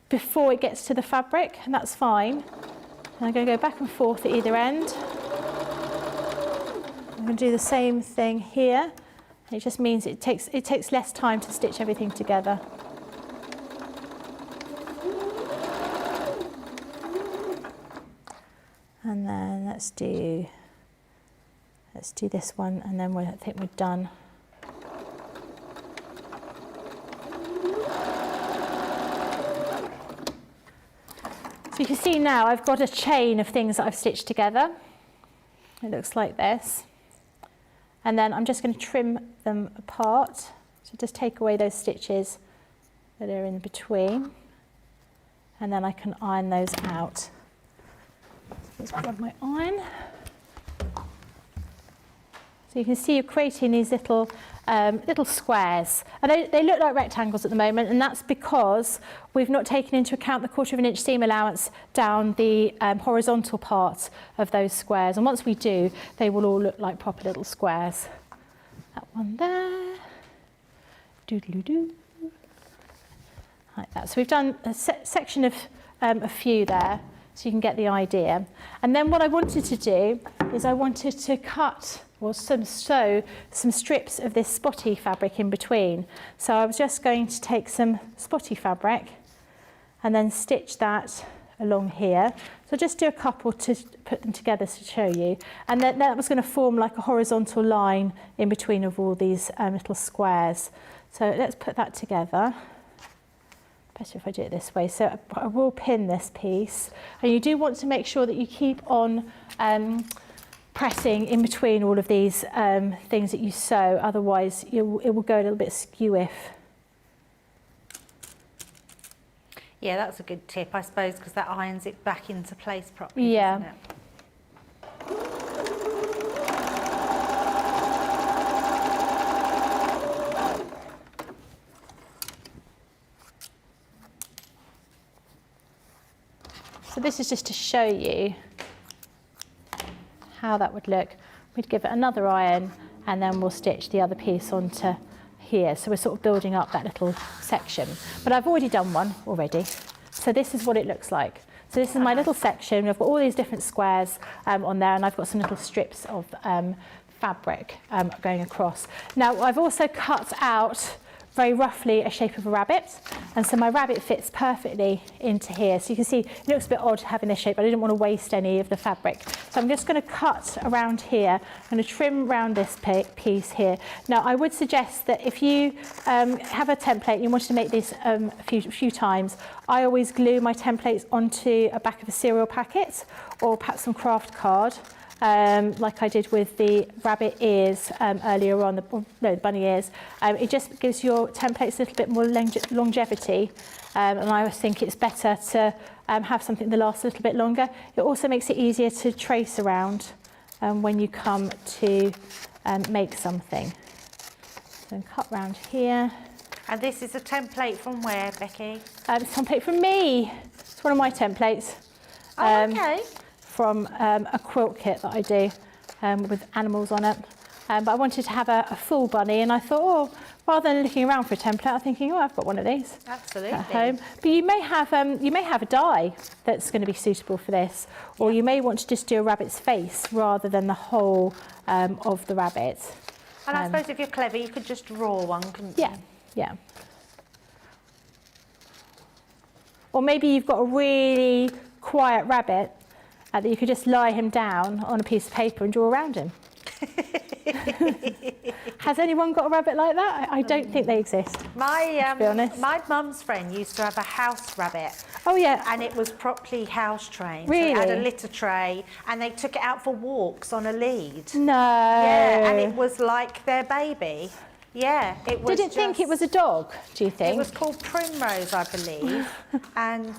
Speaker 2: before it gets to the fabric, and that's fine. And I'm going to go back and forth at either end. I'm going to do the same thing here. It just means it takes less time to stitch everything together. And then let's do this one, and then I think we're done. So you can see now I've got a chain of things that I've stitched together. It looks like this. And then I'm just going to trim them apart. So just take away those stitches that are in between, and then I can iron those out. Let's grab my iron. So you can see you're creating these little squares, and they look like rectangles at the moment, and that's because we've not taken into account the 1/4 inch seam allowance down the horizontal part of those squares, and once we do, they will all look like proper little squares. That one there, doodle-doo, like that. So we've done a section of a few there, so you can get the idea. And then what I wanted to do is I wanted to cut or sew some strips of this spotty fabric in between. So I was just going to take some spotty fabric and then stitch that along here. So just do a couple to put them together to show you. And then that was going to form like a horizontal line in between of all these little squares. So let's put that together. Better if I do it this way. So I will pin this piece, and you do want to make sure that you keep on pressing in between all of these things that you sew, otherwise it will go a little bit skew-if.
Speaker 1: Yeah, that's a good tip, I suppose, because that irons it back into place properly,
Speaker 2: yeah.
Speaker 1: doesn't it?
Speaker 2: So this is just to show you how that would look. We'd give it another iron, and then we'll stitch the other piece onto here. So we're sort of building up that little section. But I've already done one already. So this is what it looks like. So this is my little section. I've got all these different squares on there, and I've got some little strips of fabric going across. Now I've also cut out very roughly a shape of a rabbit, and so my rabbit fits perfectly into here. So you can see it looks a bit odd having this shape, but I didn't want to waste any of the fabric. So I'm just going to cut around here. I'm going to trim around this piece here. Now I would suggest that if you have a template and you wanted to make this a few times, I always glue my templates onto a back of a cereal packet or perhaps some craft card. like I did with the rabbit ears earlier on, the bunny ears. It just gives your templates a little bit more longevity, and I always think it's better to have something that lasts a little bit longer. It also makes it easier to trace around when you come to make something. So cut round here.
Speaker 1: And this is a template from where, Becky?
Speaker 2: It's a template from me. It's one of my templates.
Speaker 1: Oh, okay.
Speaker 2: From a quilt kit that I do with animals on it. But I wanted to have a full bunny, and I thought, oh, rather than looking around for a template, I'm thinking, oh, I've got one of these
Speaker 1: Absolutely.
Speaker 2: at home. But you may have a die that's going to be suitable for this, or you may want to just do a rabbit's face rather than the whole of the rabbit.
Speaker 1: And I suppose if you're clever, you could just draw one, couldn't you?
Speaker 2: Yeah, yeah. Or maybe you've got a really quiet rabbit that you could just lie him down on a piece of paper and draw around him. Has anyone got a rabbit like that? I don't think they exist, to be honest.
Speaker 1: My mum's friend used to have a house rabbit.
Speaker 2: Oh yeah.
Speaker 1: And it was properly house trained.
Speaker 2: Really?
Speaker 1: So it had a litter tray, and they took it out for walks on a lead.
Speaker 2: No.
Speaker 1: Yeah, and it was like their baby. Yeah, it was.
Speaker 2: Did it think it was a dog, do you think?
Speaker 1: It was called Primrose, I believe. And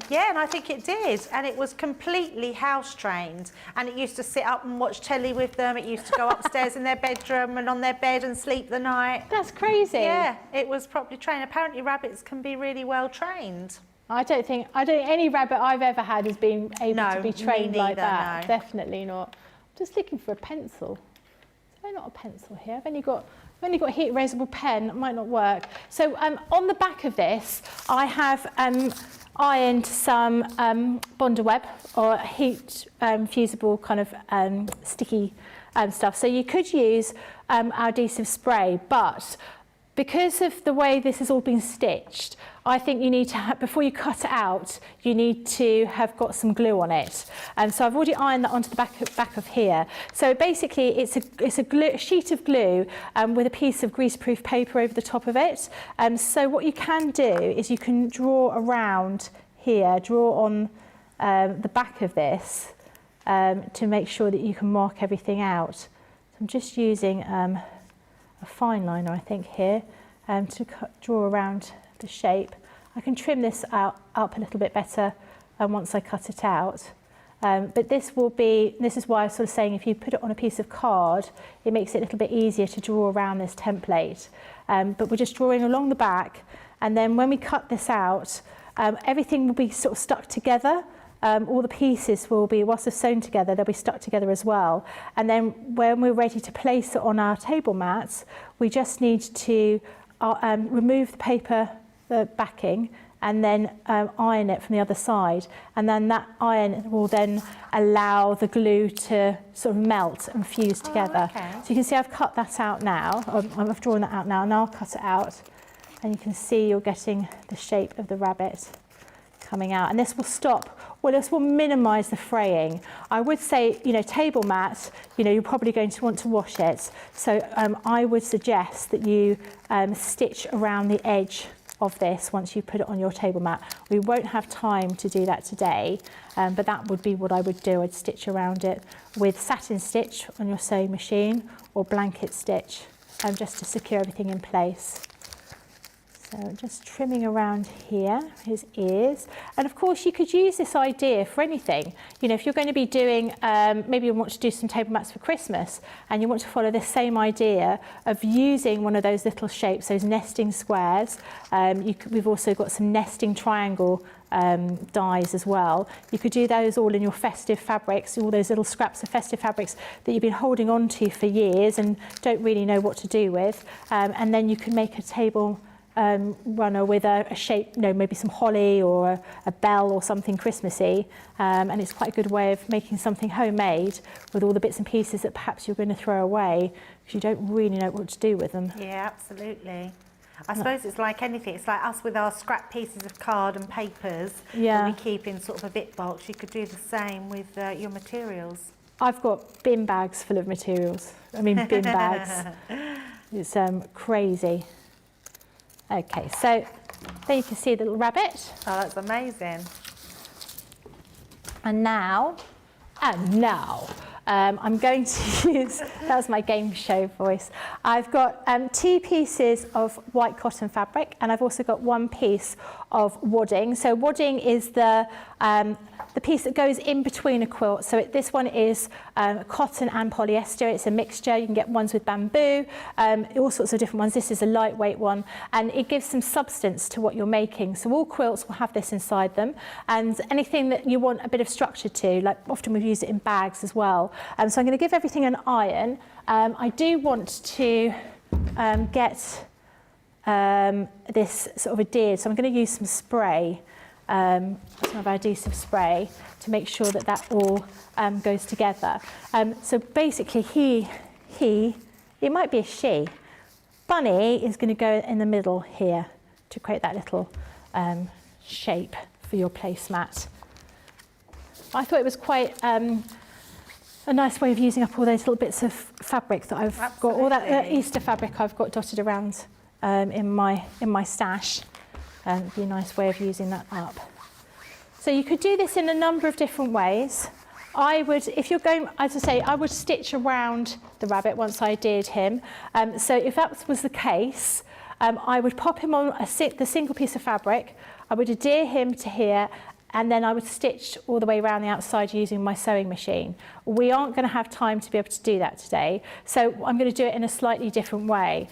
Speaker 1: yeah, and I think it did. And it was completely house trained. And it used to sit up and watch telly with them. It used to go upstairs in their bedroom and on their bed and sleep the night.
Speaker 2: That's crazy.
Speaker 1: Yeah, it was properly trained. Apparently rabbits can be really well trained.
Speaker 2: I don't think any rabbit I've ever had has been able to be trained like that.
Speaker 1: No.
Speaker 2: Definitely not. I'm just looking for a pencil. Is there not a pencil here? I've only got a heat erasable pen. It might not work. So on the back of this, I have ironed some Bonder web or heat fusible kind of sticky stuff. So you could use our adhesive spray, but because of the way this has all been stitched, I think you need to, before you cut it out, you need to have got some glue on it. And so I've already ironed that onto the back of here. So basically it's a sheet of glue with a piece of greaseproof paper over the top of it. So what you can do is you can draw around here, draw on the back of this to make sure that you can mark everything out. So I'm just using a fine liner, I think, here to draw around the shape. I can trim this up a little bit better once I cut it out. But this is why I was sort of saying if you put it on a piece of card, it makes it a little bit easier to draw around this template. But we're just drawing along the back, and then when we cut this out, everything will be sort of stuck together. All the pieces will be, whilst they're sewn together, they'll be stuck together as well. And then when we're ready to place it on our table mats, we just need to remove the paper, the backing, and then iron it from the other side. And then that iron will then allow the glue to sort of melt and fuse together.
Speaker 1: Okay.
Speaker 2: So you can see I've cut that out now. I've drawn that out now, and I'll cut it out. And you can see you're getting the shape of the rabbit coming out. And this will stop, well, this will minimise the fraying. I would say, table mats, you're probably going to want to wash it. So I would suggest that you stitch around the edge of this once you put it on your table mat. We won't have time to do that today, but that would be what I would do. I'd stitch around it with satin stitch on your sewing machine or blanket stitch just to secure everything in place. So just trimming around here, his ears. And of course you could use this idea for anything. If you're going to be doing, maybe you want to do some table mats for Christmas and you want to follow this same idea of using one of those little shapes, those nesting squares. We've also got some nesting triangle dies as well. You could do those all in your festive fabrics, all those little scraps of festive fabrics that you've been holding on to for years and don't really know what to do with. And then you can make a table runner with a shape, maybe some holly or a bell or something Christmassy, and it's quite a good way of making something homemade with all the bits and pieces that perhaps you're going to throw away because you don't really know what to do with them.
Speaker 1: Yeah, absolutely. I suppose it's like anything. It's like us with our scrap pieces of card and papers that we keep in sort of a bit box. You could do the same with your materials.
Speaker 2: I've got bin bags full of materials. Bin bags. It's crazy. Okay, so there you can see the little rabbit.
Speaker 1: Oh, that's amazing.
Speaker 2: And now, I'm going to use, that was my game show voice. I've got 2 pieces of white cotton fabric, and I've also got 1 piece of wadding. So wadding is the piece that goes in between a quilt. So this one is cotton and polyester. It's a mixture. You can get ones with bamboo, all sorts of different ones. This is a lightweight one, and it gives some substance to what you're making. So all quilts will have this inside them, and anything that you want a bit of structure to, like often we've used it in bags as well. So I'm going to give everything an iron. I do want to get this sort of adhered, so I'm going to use some spray. Some of our adhesive spray to make sure that that all goes together. So basically it might be a she. Bunny is going to go in the middle here to create that little shape for your placemat. I thought it was quite a nice way of using up all those little bits of fabric that I've got, all that Easter fabric I've got dotted around in my stash. It'd be a nice way of using that up. So you could do this in a number of different ways. I would, if you're going, as I say, I would stitch around the rabbit once I adhered him. So if that was the case, I would pop him on the single piece of fabric. I would adhere him to here, and then I would stitch all the way around the outside using my sewing machine. We aren't going to have time to be able to do that today, so I'm going to do it in a slightly different way.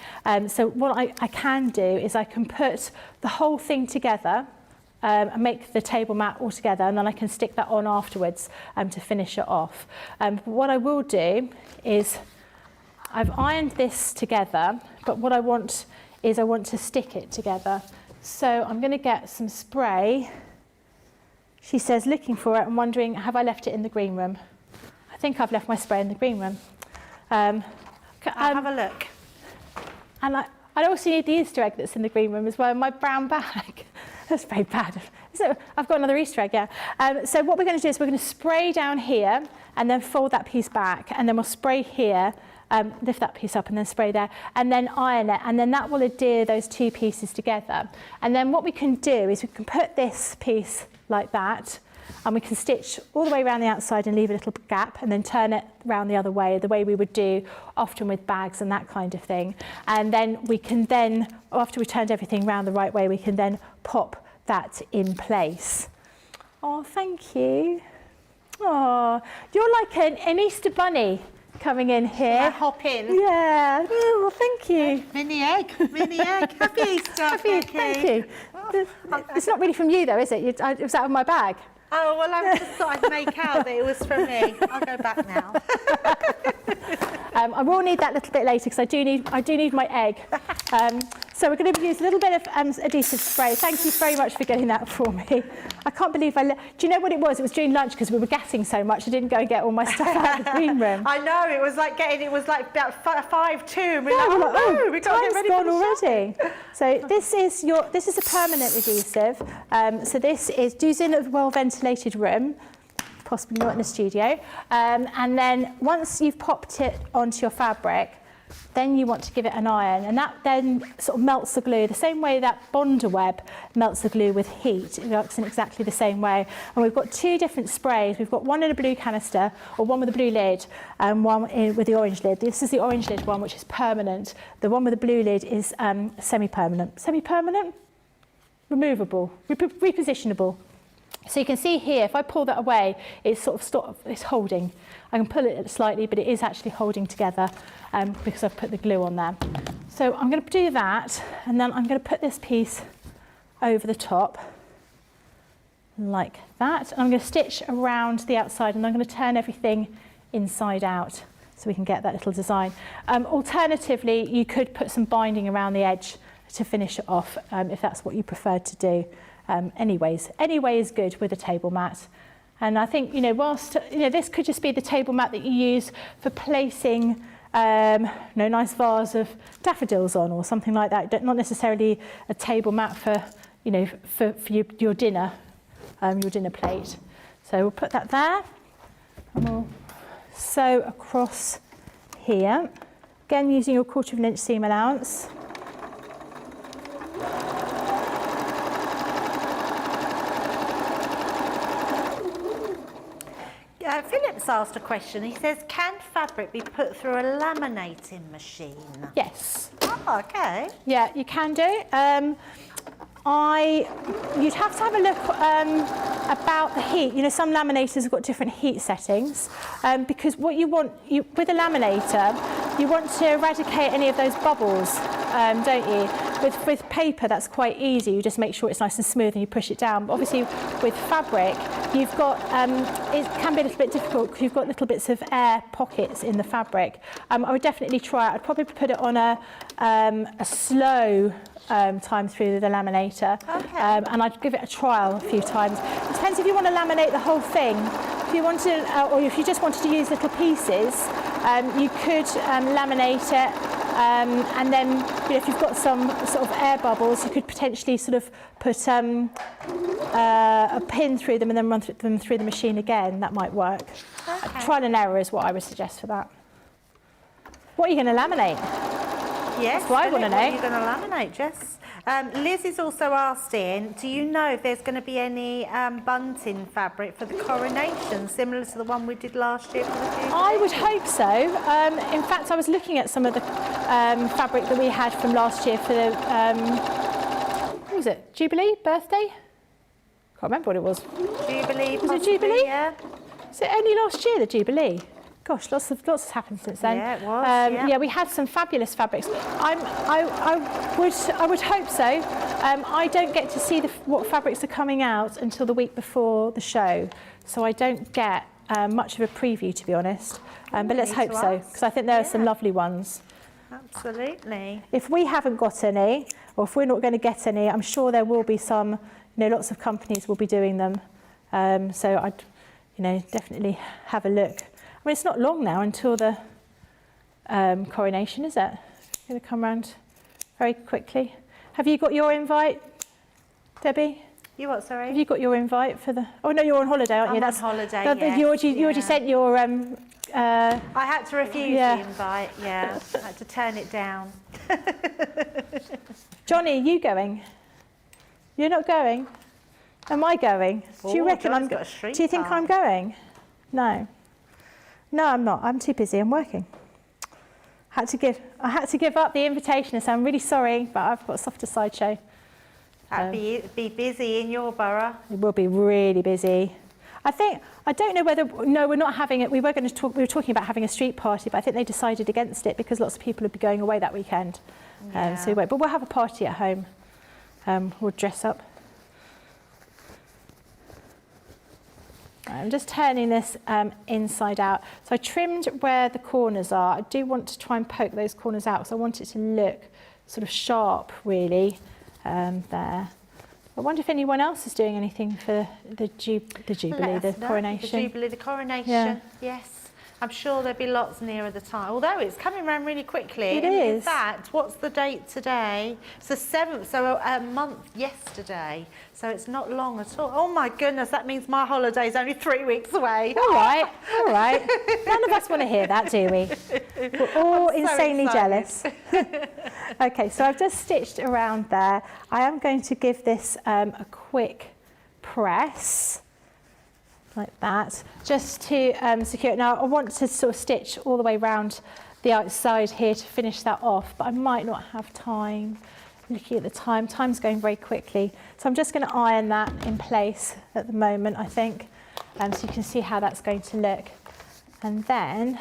Speaker 2: So what I can do is I can put the whole thing together and make the table mat all together, and then I can stick that on afterwards to finish it off. What I will do is I've ironed this together, but what I want is I want to stick it together. So I'm going to get some spray. She says, looking for it and wondering, have I left it in the green room? I think I've left my spray in the green room.
Speaker 1: I'll have a look.
Speaker 2: And I also need the Easter egg that's in the green room as well in my brown bag. That's very bad. So I've got another Easter egg, yeah. So what we're going to do is we're going to spray down here and then fold that piece back, and then we'll spray here, lift that piece up and then spray there, and then iron it, and then that will adhere those 2 pieces together. And then what we can do is we can put this piece like that, and we can stitch all the way around the outside and leave a little gap, and then turn it around the other way, the way we would do often with bags and that kind of thing. And then we can then, after we turned everything around the right way, we can then pop that in place. Oh, thank you. Oh, you're like an Easter bunny coming in here.
Speaker 1: I hop in.
Speaker 2: Yeah. Oh, well, thank you.
Speaker 1: Mini egg, mini egg. Happy Easter, Becky.
Speaker 2: Thank you. It's not really from you, though, is it? It was out of my bag.
Speaker 1: Oh, well, I just thought I'd make out that it was from me. I'll go back now.
Speaker 2: I will need that little bit later because I do need my egg. So we're going to use a little bit of adhesive spray. Thank you very much for getting that for me. I can't believe do you know what it was? It was during lunch because we were gassing so much. I didn't go and get all my stuff out of the green room.
Speaker 1: I know, it was like about 5:02, and we're like,
Speaker 2: oh,
Speaker 1: we got to get ready for the
Speaker 2: already. So this is a permanent adhesive. So this is using a well-ventilated room, possibly not in a studio. And then once you've popped it onto your fabric, then you want to give it an iron, and that then sort of melts the glue the same way that Bonder web melts the glue with heat. It works in exactly the same way. And we've got 2 different sprays. We've got one in a blue canister, or one with a blue lid, and one with the orange lid. This is the orange lid one, which is permanent. The one with the blue lid is semi-permanent. Semi-permanent? Removable, repositionable. So you can see here, if I pull that away, it's it's holding. I can pull it slightly, but it is actually holding together because I've put the glue on there. So I'm going to do that, and then I'm going to put this piece over the top, like that. And I'm going to stitch around the outside, and I'm going to turn everything inside out so we can get that little design. Alternatively, you could put some binding around the edge to finish it off if that's what you prefer to do. Any way is good with a table mat. And I think, whilst, this could just be the table mat that you use for placing, nice vase of daffodils on or something like that. Not necessarily a table mat for, for your dinner plate. So we'll put that there, and we'll sew across here. Again, using your 1/4 inch seam allowance.
Speaker 1: Philip's asked a question. He says, can fabric be put through a laminating machine?
Speaker 2: Yes.
Speaker 1: Oh, okay.
Speaker 2: Yeah, you can do. You'd have to have a look about the heat. You know, some laminators have got different heat settings because what you want, with a laminator, you want to eradicate any of those bubbles, don't you? With paper, that's quite easy. You just make sure it's nice and smooth and you push it down. But obviously, with fabric, you've got, it can be a little bit difficult because you've got little bits of air pockets in the fabric. I would definitely try it. I'd probably put it on a slow time through the laminator,
Speaker 1: okay.
Speaker 2: And I'd give it a trial a few times. It depends if you want to laminate the whole thing. If you want to, or if you just wanted to use little pieces, you could laminate it, and then if you've got some sort of air bubbles, you could potentially sort of put a pin through them and then run them through the machine again. That might work.
Speaker 1: Okay.
Speaker 2: Trial and error is what I would suggest for that. What are you going to laminate?
Speaker 1: Yes,
Speaker 2: that's what I want to know.
Speaker 1: What are you going to laminate, Jess? Liz is also asking, do you know if there's going to be any bunting fabric for the coronation, similar to the one we did last year for the Jubilee?
Speaker 2: I would hope so. In fact, I was looking at some of the fabric that we had from last year for the, what was it, Jubilee, birthday? Can't remember what it was.
Speaker 1: Jubilee,
Speaker 2: Was it Jubilee?
Speaker 1: Yeah.
Speaker 2: Was it only last year, the Jubilee? Gosh, lots has happened since then.
Speaker 1: Yeah, it was.
Speaker 2: Yeah, we had some fabulous fabrics. I would hope so. I don't get to see what fabrics are coming out until the week before the show, so I don't get much of a preview, to be honest. But let's hope so, because I think there are some lovely ones.
Speaker 1: Absolutely.
Speaker 2: If we haven't got any, or if we're not going to get any, I'm sure there will be some. You know, lots of companies will be doing them. So I'd, definitely have a look. I mean, it's not long now until the coronation, is it? It's going to come round very quickly. Have you got your invite, Debbie?
Speaker 1: You what, sorry?
Speaker 2: Have you got your invite for the... Oh, no, you're on holiday, aren't you?
Speaker 1: I'm on holiday, yes.
Speaker 2: You already sent your...
Speaker 1: I had to refuse the invite, yeah. I had to turn it down.
Speaker 2: Johnny, are you going? You're not going? Am I going? Do you reckon I'm going? Do you think I'm going? No. No, I'm not. I'm too busy. I'm working. I had to give up the invitation and say, I'm really sorry, but I've got a softer side show.
Speaker 1: That'd be busy in your borough.
Speaker 2: It will be really busy. I don't know whether, no, we're not having it. We were talking about having a street party, but I think they decided against it because lots of people would be going away that weekend.
Speaker 1: Yeah.
Speaker 2: So we won't. But we'll have a party at home. We'll dress up. I'm just turning this inside out. So I trimmed where the corners are. I do want to try and poke those corners out, so I want it to look sort of sharp, really, there. I wonder if anyone else is doing anything for the Jubilee, the coronation.
Speaker 1: The Jubilee, the coronation,
Speaker 2: yeah.
Speaker 1: Yes. I'm sure there'll be lots nearer the time, although it's coming around really quickly.
Speaker 2: It
Speaker 1: is.
Speaker 2: is.
Speaker 1: In fact, what's the date today? It's the 7th, so a month yesterday. So it's not long at all. Oh my goodness, that means my holiday's only 3 weeks away.
Speaker 2: All right. None of us want to hear that, do we? We're all insanely jealous. Okay, so I've just stitched around there. I am going to give this a quick press. Like that, just to secure it. Now I want to sort of stitch all the way around the outside here to finish that off, but I might not have time. Looking at the time, time's going very quickly. So I'm just going to iron that in place at the moment, I think, so you can see how that's going to look. And then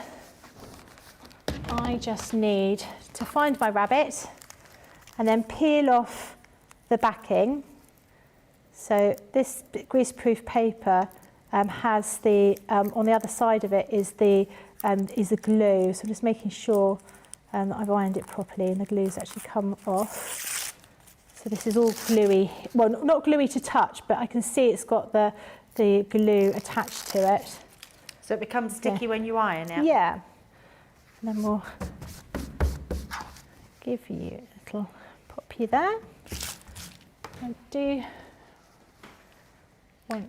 Speaker 2: I just need to find my rabbit and then peel off the backing. So this greaseproof paper has the, on the other side of it is the glue. So I'm just making sure that I've ironed it properly and the glue's actually come off. So this is all gluey, well, not gluey to touch, but I can see it's got the glue attached to it.
Speaker 1: So it becomes sticky when you iron it?
Speaker 2: Yeah. And then we'll give you a little pop you there. I do.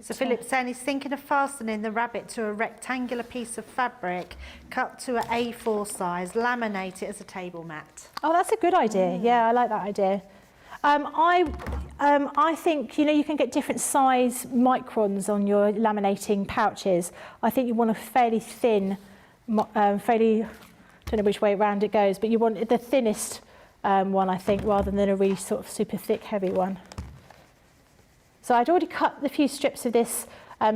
Speaker 1: So Philip's saying he's thinking of fastening the rabbit to a rectangular piece of fabric, cut to an A4 size, laminate it as a table mat.
Speaker 2: Oh, that's a good idea. Yeah, I like that idea. I think, you know, you can get different size microns on your laminating pouches. I think you want a fairly thin, fairly, I don't know which way around it goes, but you want the thinnest one, I think, rather than a really sort of super thick, heavy one. So I'd already cut a few strips of this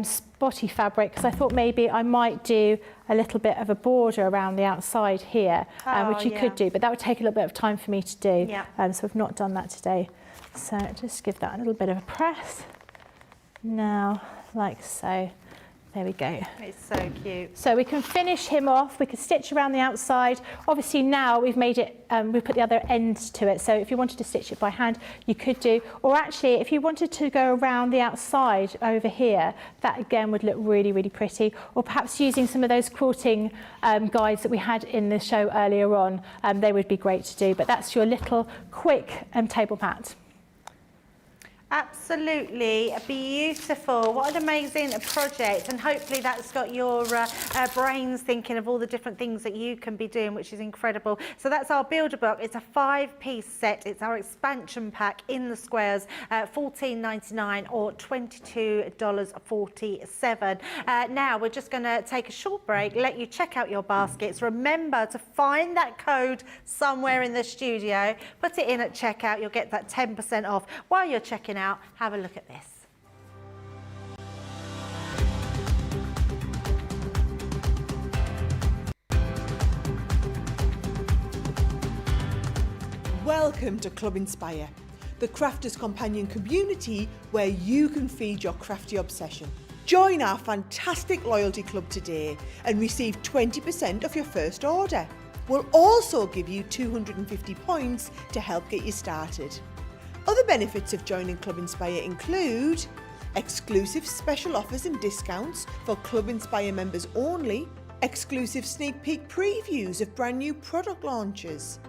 Speaker 2: spotty fabric because I thought maybe I might do a little bit of a border around the outside here, which you could do, but that would take a little bit of time for me to do.
Speaker 1: Yeah.
Speaker 2: So I've not done that today. So just give that a little bit of a press. Now, like so. There we go.
Speaker 1: It's so cute.
Speaker 2: So we can finish him off. We can stitch around the outside. Obviously now we've made it, we put the other end to it. So if you wanted to stitch it by hand, you could do. Or actually, if you wanted to go around the outside over here, that again would look really, really pretty. Or perhaps using some of those quilting guides that we had in the show earlier on, they would be great to do. But that's your little quick table mat.
Speaker 1: Absolutely beautiful. What an amazing project, and hopefully that's got your brains thinking of all the different things that you can be doing, which is incredible. So that's our builder book. It's a 5-piece set. It's our expansion pack in the squares, $14.99 or $22.47. Now we're just going to take a short break, let you check out your baskets. Remember to find that code somewhere in the studio, put it in at checkout. You'll get that 10% off. While you're checking out, have a look at this.
Speaker 3: Welcome to Club Inspire, the crafters companion community where you can feed your crafty obsession. Join our fantastic loyalty club today and receive 20% off your first order. We'll also give you 250 points to help get you started. Other benefits of joining Club Inspire include exclusive special offers and discounts for Club Inspire members only, exclusive sneak peek previews of brand new product launches,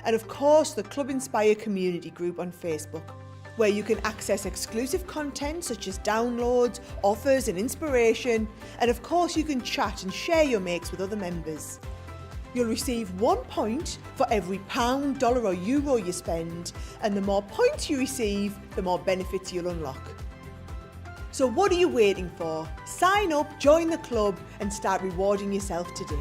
Speaker 3: and of course the Club Inspire community group on Facebook, where you can access exclusive content such as downloads, offers and inspiration, and of course you can chat and share your makes with other members. You'll receive 1 point for every £1, dollar or euro you spend, and the more points you receive, the more benefits you'll unlock. So what are you waiting for? Sign up, join the club and start rewarding yourself today.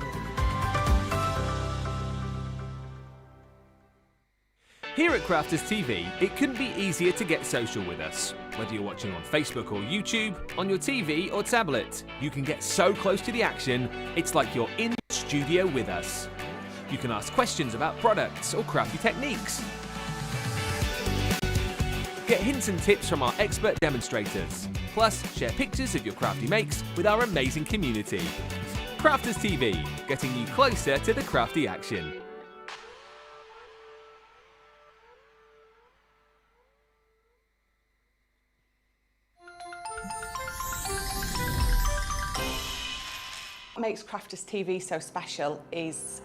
Speaker 4: Here at Crafters TV, it couldn't be easier to get social with us. Whether you're watching on Facebook or YouTube, on your TV or tablet, you can get so close to the action, it's like you're in the studio with us. You can ask questions about products or crafty techniques. Get hints and tips from our expert demonstrators. Plus, share pictures of your crafty makes with our amazing community. Crafters TV, getting you closer to the crafty action.
Speaker 5: What makes Crafters TV so special is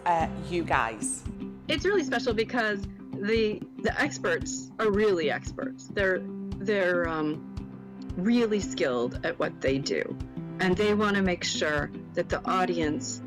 Speaker 5: you guys.
Speaker 6: It's really special because the experts are really experts. They're really skilled at what they do, and they want to make sure that the audience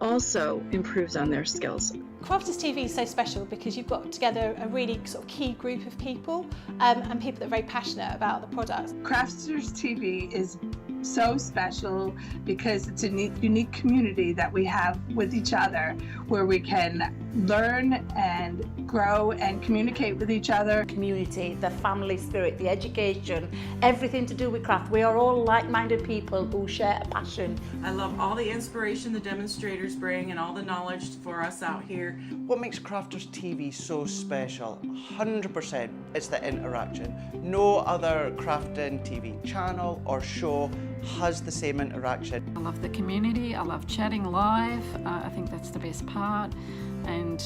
Speaker 6: also improves on their skills.
Speaker 2: Crafters TV is so special because you've got together a really sort of key group of people and people that are very passionate about the products.
Speaker 7: Crafters TV is so special because it's a unique community that we have with each other where we can learn and grow and communicate with each other.
Speaker 8: Community, the family spirit, the education, everything to do with craft. We are all like-minded people who share a passion.
Speaker 9: I love all the inspiration the demonstrators bring and all the knowledge for us out here.
Speaker 10: What makes Crafters TV so special? 100% it's the interaction. No other crafting TV channel or show has the same interaction.
Speaker 11: I love the community, I love chatting live, I think that's the best part. And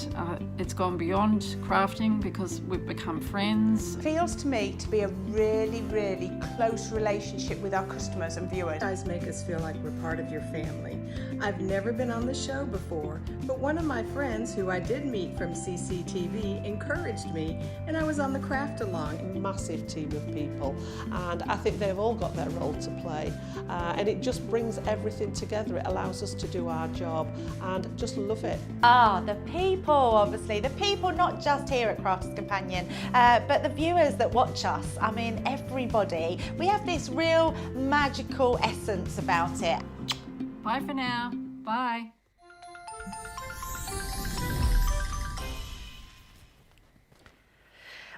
Speaker 11: it's gone beyond crafting because we've become friends.
Speaker 3: It feels to me to be a really, really close relationship with our customers and viewers.
Speaker 12: You guys make us feel like we're part of your family. I've never been on the show before, but one of my friends who I did meet from CCTV encouraged me, and I was on the craft along.
Speaker 13: Massive team of people, and I think they've all got their role to play, and it just brings everything together. It allows us to do our job and just love it.
Speaker 1: The people, obviously. The people not just here at Crafters Companion, but the viewers that watch us. I mean, everybody. We have this real magical essence about it.
Speaker 11: Bye for now. Bye.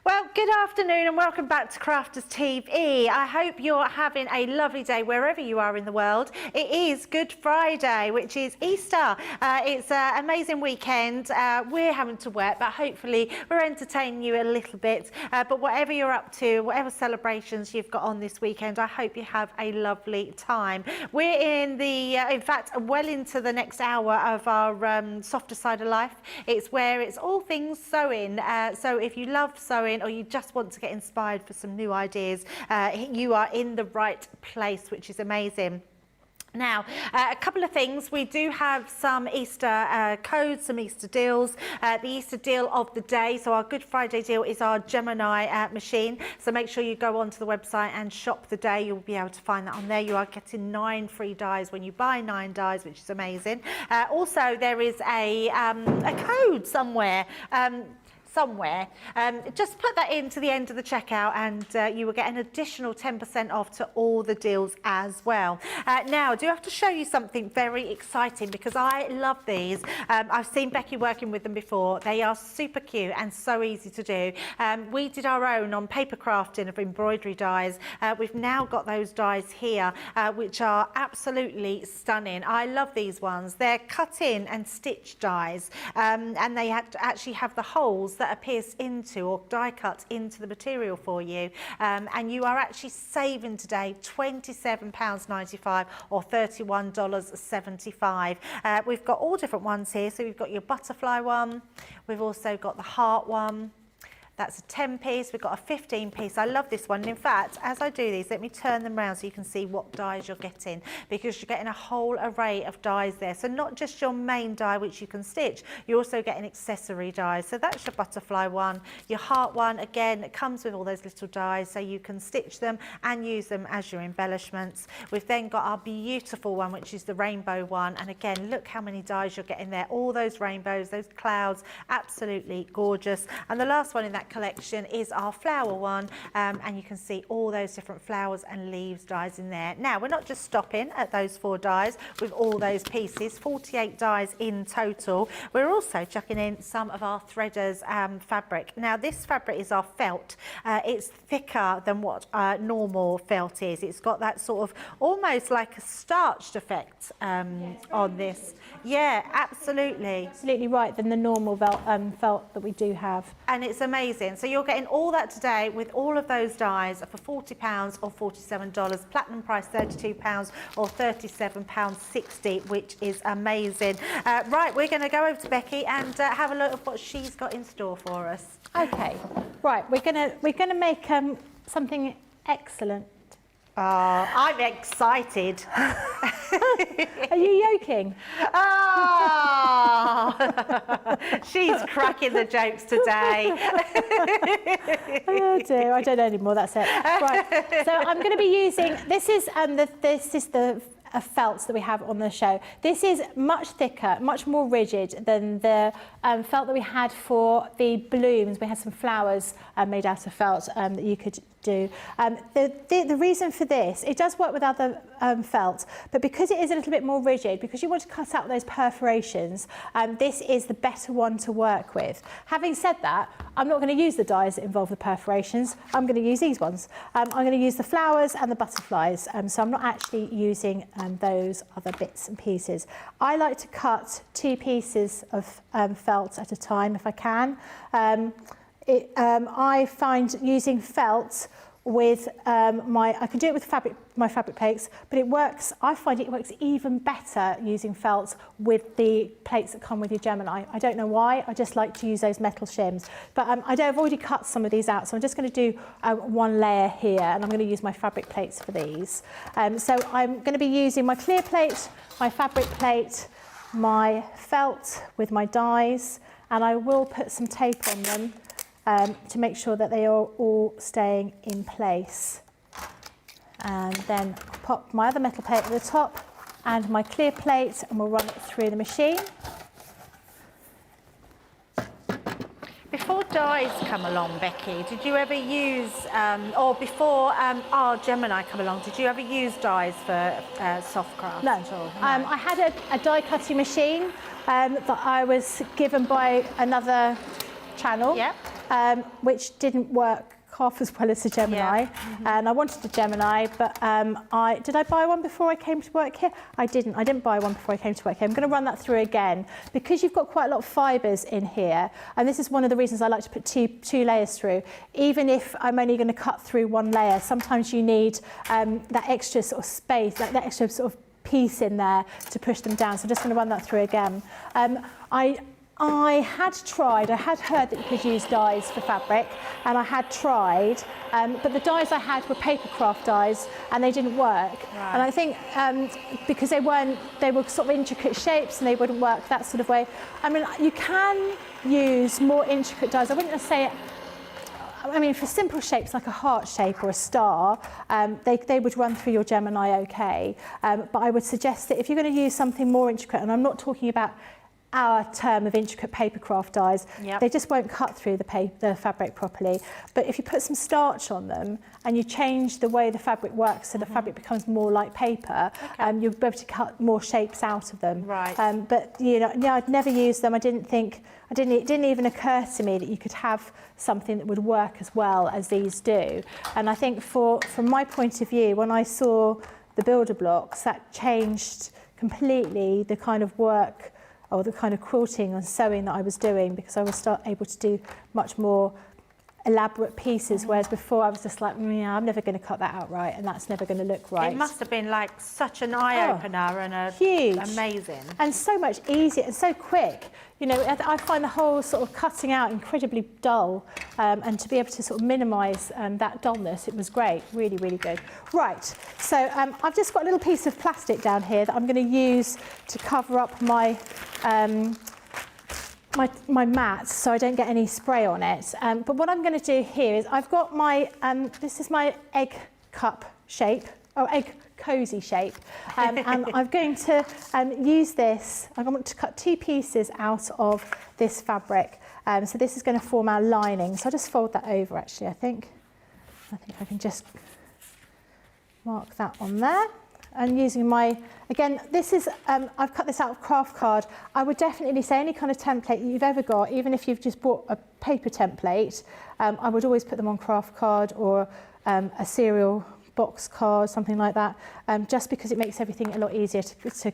Speaker 1: Well, good afternoon and welcome back to Crafters TV. I hope you're having a lovely day wherever you are in the world. It is Good Friday, which is Easter. It's an amazing weekend. We're having to work, but hopefully we're entertaining you a little bit. But whatever you're up to, whatever celebrations you've got on this weekend, I hope you have a lovely time. We're in the, in fact, well into the next hour of our softer side of life. It's where it's all things sewing. So if you love sewing, or you just want to get inspired for some new ideas, you are in the right place, which is amazing. Now, a couple of things. We do have some Easter codes, some Easter deals. The Easter deal of the day, so our Good Friday deal is our Gemini machine. So make sure you go onto the website and shop the day. You'll be able to find that on there. You are getting 9 free dies when you buy 9 dies, which is amazing. Also, there is a code somewhere. Just put that into the end of the checkout and you will get an additional 10% off to all the deals as well. Now, I do have to show you something very exciting because I love these. I've seen Becky working with them before. They are super cute and so easy to do. We did our own on paper crafting of embroidery dies. We've now got those dies here, which are absolutely stunning. I love these ones. They're cut in and stitched dies, and they actually have the holes that are pierced into or die cut into the material for you, and you are actually saving today £27.95 or $31.75. We've got all different ones here, so we've got your butterfly one, we've also got the heart one. That's a 10-piece, we've got a 15-piece. I love this one. And in fact, as I do these, let me turn them around so you can see what dies you're getting, because you're getting a whole array of dies there. So not just your main die, which you can stitch, you're also getting accessory dies. So that's your butterfly one. Your heart one, again, it comes with all those little dies, so you can stitch them and use them as your embellishments. We've then got our beautiful one, which is the rainbow one. And again, look how many dies you're getting there. All those rainbows, those clouds, absolutely gorgeous. And the last one in that collection is our flower one, and you can see all those different flowers and leaves dies in there. Now, we're not just stopping at those 4 dies with all those pieces, 48 dies in total. We're also chucking in some of our threaders fabric. Now, this fabric is our felt. It's thicker than what normal felt is. It's got that sort of almost like a starched effect on this. Yeah, absolutely.
Speaker 2: Absolutely right than the normal felt that we do have.
Speaker 1: And it's amazing. So you're getting all that today with all of those dies for £40 or $47. Platinum price £32 or £37.60, which is amazing. Right, we're going to go over to Becky and have a look at what she's got in store for us.
Speaker 2: Okay, right, we're gonna make something excellent.
Speaker 1: I'm excited.
Speaker 2: Are you yoking?
Speaker 1: She's cracking the jokes today.
Speaker 2: Oh dear, I don't know anymore. That's it. Right. So I'm going to be using this is the felts that we have on the show. This is much thicker, much more rigid than the felt that we had for the blooms. We had some flowers made out of felt that you could do. The reason for this, it does work with other felt, but because it is a little bit more rigid, because you want to cut out those perforations, this is the better one to work with. Having said that, I'm not going to use the dies that involve the perforations. I'm going to use these ones. I'm going to use the flowers and the butterflies, so I'm not actually using those other bits and pieces. I like to cut 2 pieces of felt at a time if I can. I find using felt with I can do it with my fabric plates, but it works. I find it works even better using felt with the plates that come with your Gemini. I don't know why. I just like to use those metal shims. But I've already cut some of these out, so I'm just going to do 1 layer here, and I'm going to use my fabric plates for these. So I'm going to be using my clear plate, my fabric plate, my felt with my dies, and I will put some tape on them to make sure that they are all staying in place. And then pop my other metal plate at the top and my clear plate, and we'll run it through the machine.
Speaker 1: dyes come along, Becky, did you ever use, or before our Gemini come along, did you ever use dyes for soft craft?
Speaker 2: No.
Speaker 1: At all?
Speaker 2: I had a die cutting machine that I was given by another channel, which didn't work half as well as the Gemini, and I wanted a Gemini, but did I buy one before I came to work here? I didn't buy one before I came to work here. I'm going to run that through again, because you've got quite a lot of fibres in here, and this is one of the reasons I like to put two layers through. Even if I'm only going to cut through one layer, sometimes you need that extra sort of space, like that extra sort of piece in there to push them down. So I'm just going to run that through again. I had heard that you could use dyes for fabric, and I had tried, but the dyes I had were paper craft dyes, and they didn't work. Right. And I think because they were sort of intricate shapes and they wouldn't work that sort of way. I mean, you can use more intricate dyes. I wouldn't say, I mean, for simple shapes like a heart shape or a star, they would run through your Gemini okay. But I would suggest that if you're going to use something more intricate, and I'm not talking about our term of intricate paper craft dyes, they just won't cut through the fabric properly. But if you put some starch on them and you change the way the fabric works so the fabric becomes more like paper, you'll be able to cut more shapes out of them. Right. But you know, no, I'd never used them. It didn't even occur to me that you could have something that would work as well as these do. And I think from my point of view, when I saw the builder blocks, that changed completely the kind of work or the kind of quilting and sewing that I was doing, because I was able to do much more elaborate pieces, whereas before I was just like, yeah, I'm never going to cut that out right, and that's never going to look right.
Speaker 1: It must have been like such an eye-opener and
Speaker 2: huge,
Speaker 1: amazing. And
Speaker 2: so much easier and so quick. You know, I find the whole sort of cutting out incredibly dull, and to be able to sort of minimise that dullness, it was great, really, really good. Right, so I've just got a little piece of plastic down here that I'm going to use to cover up my my mat so I don't get any spray on it. But what I'm going to do here is I've got my, this is my egg cup shape, or egg cosy shape, and I'm going to use this. I want to cut two pieces out of this fabric. So this is going to form our lining. So I'll just fold that over actually, I think I can just mark that on there. And using my, again, this is, I've cut this out of craft card. I would definitely say any kind of template that you've ever got, even if you've just bought a paper template, I would always put them on craft card or a cereal box card, something like that, just because it makes everything a lot easier to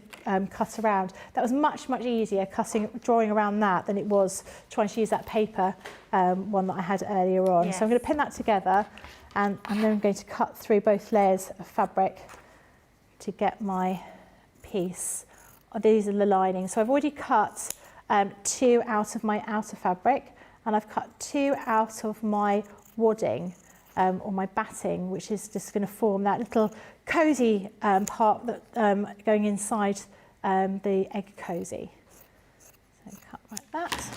Speaker 2: cut around. That was much, much easier drawing around that than it was trying to use that paper one that I had earlier on. Yes. So I'm going to pin that together, and then I'm going to cut through both layers of fabric to get my piece. These are the linings. So I've already cut 2 out of my outer fabric, and I've cut 2 out of my wadding or my batting, which is just going to form that little cosy part that going inside the egg cosy. So cut like that.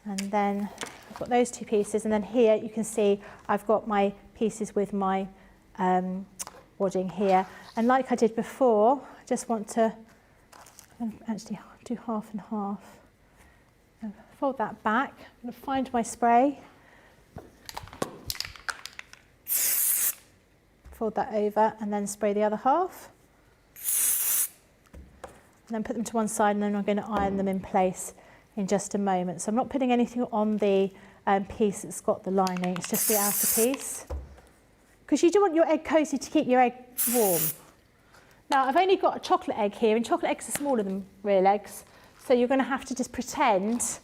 Speaker 2: And then I've got those 2 pieces, and then here you can see I've got my pieces with my wadding here, and like I did before, I just want to actually do half and half. Fold that back. I'm going to find my spray, fold that over, and then spray the other half, and then put them to one side, and then I'm going to iron them in place in just a moment. So I'm not putting anything on the piece that's got the lining, it's just the outer piece. Because you do want your egg cosy to keep your egg warm. Now, I've only got a chocolate egg here, and chocolate eggs are smaller than real eggs, so you're going to have to just pretend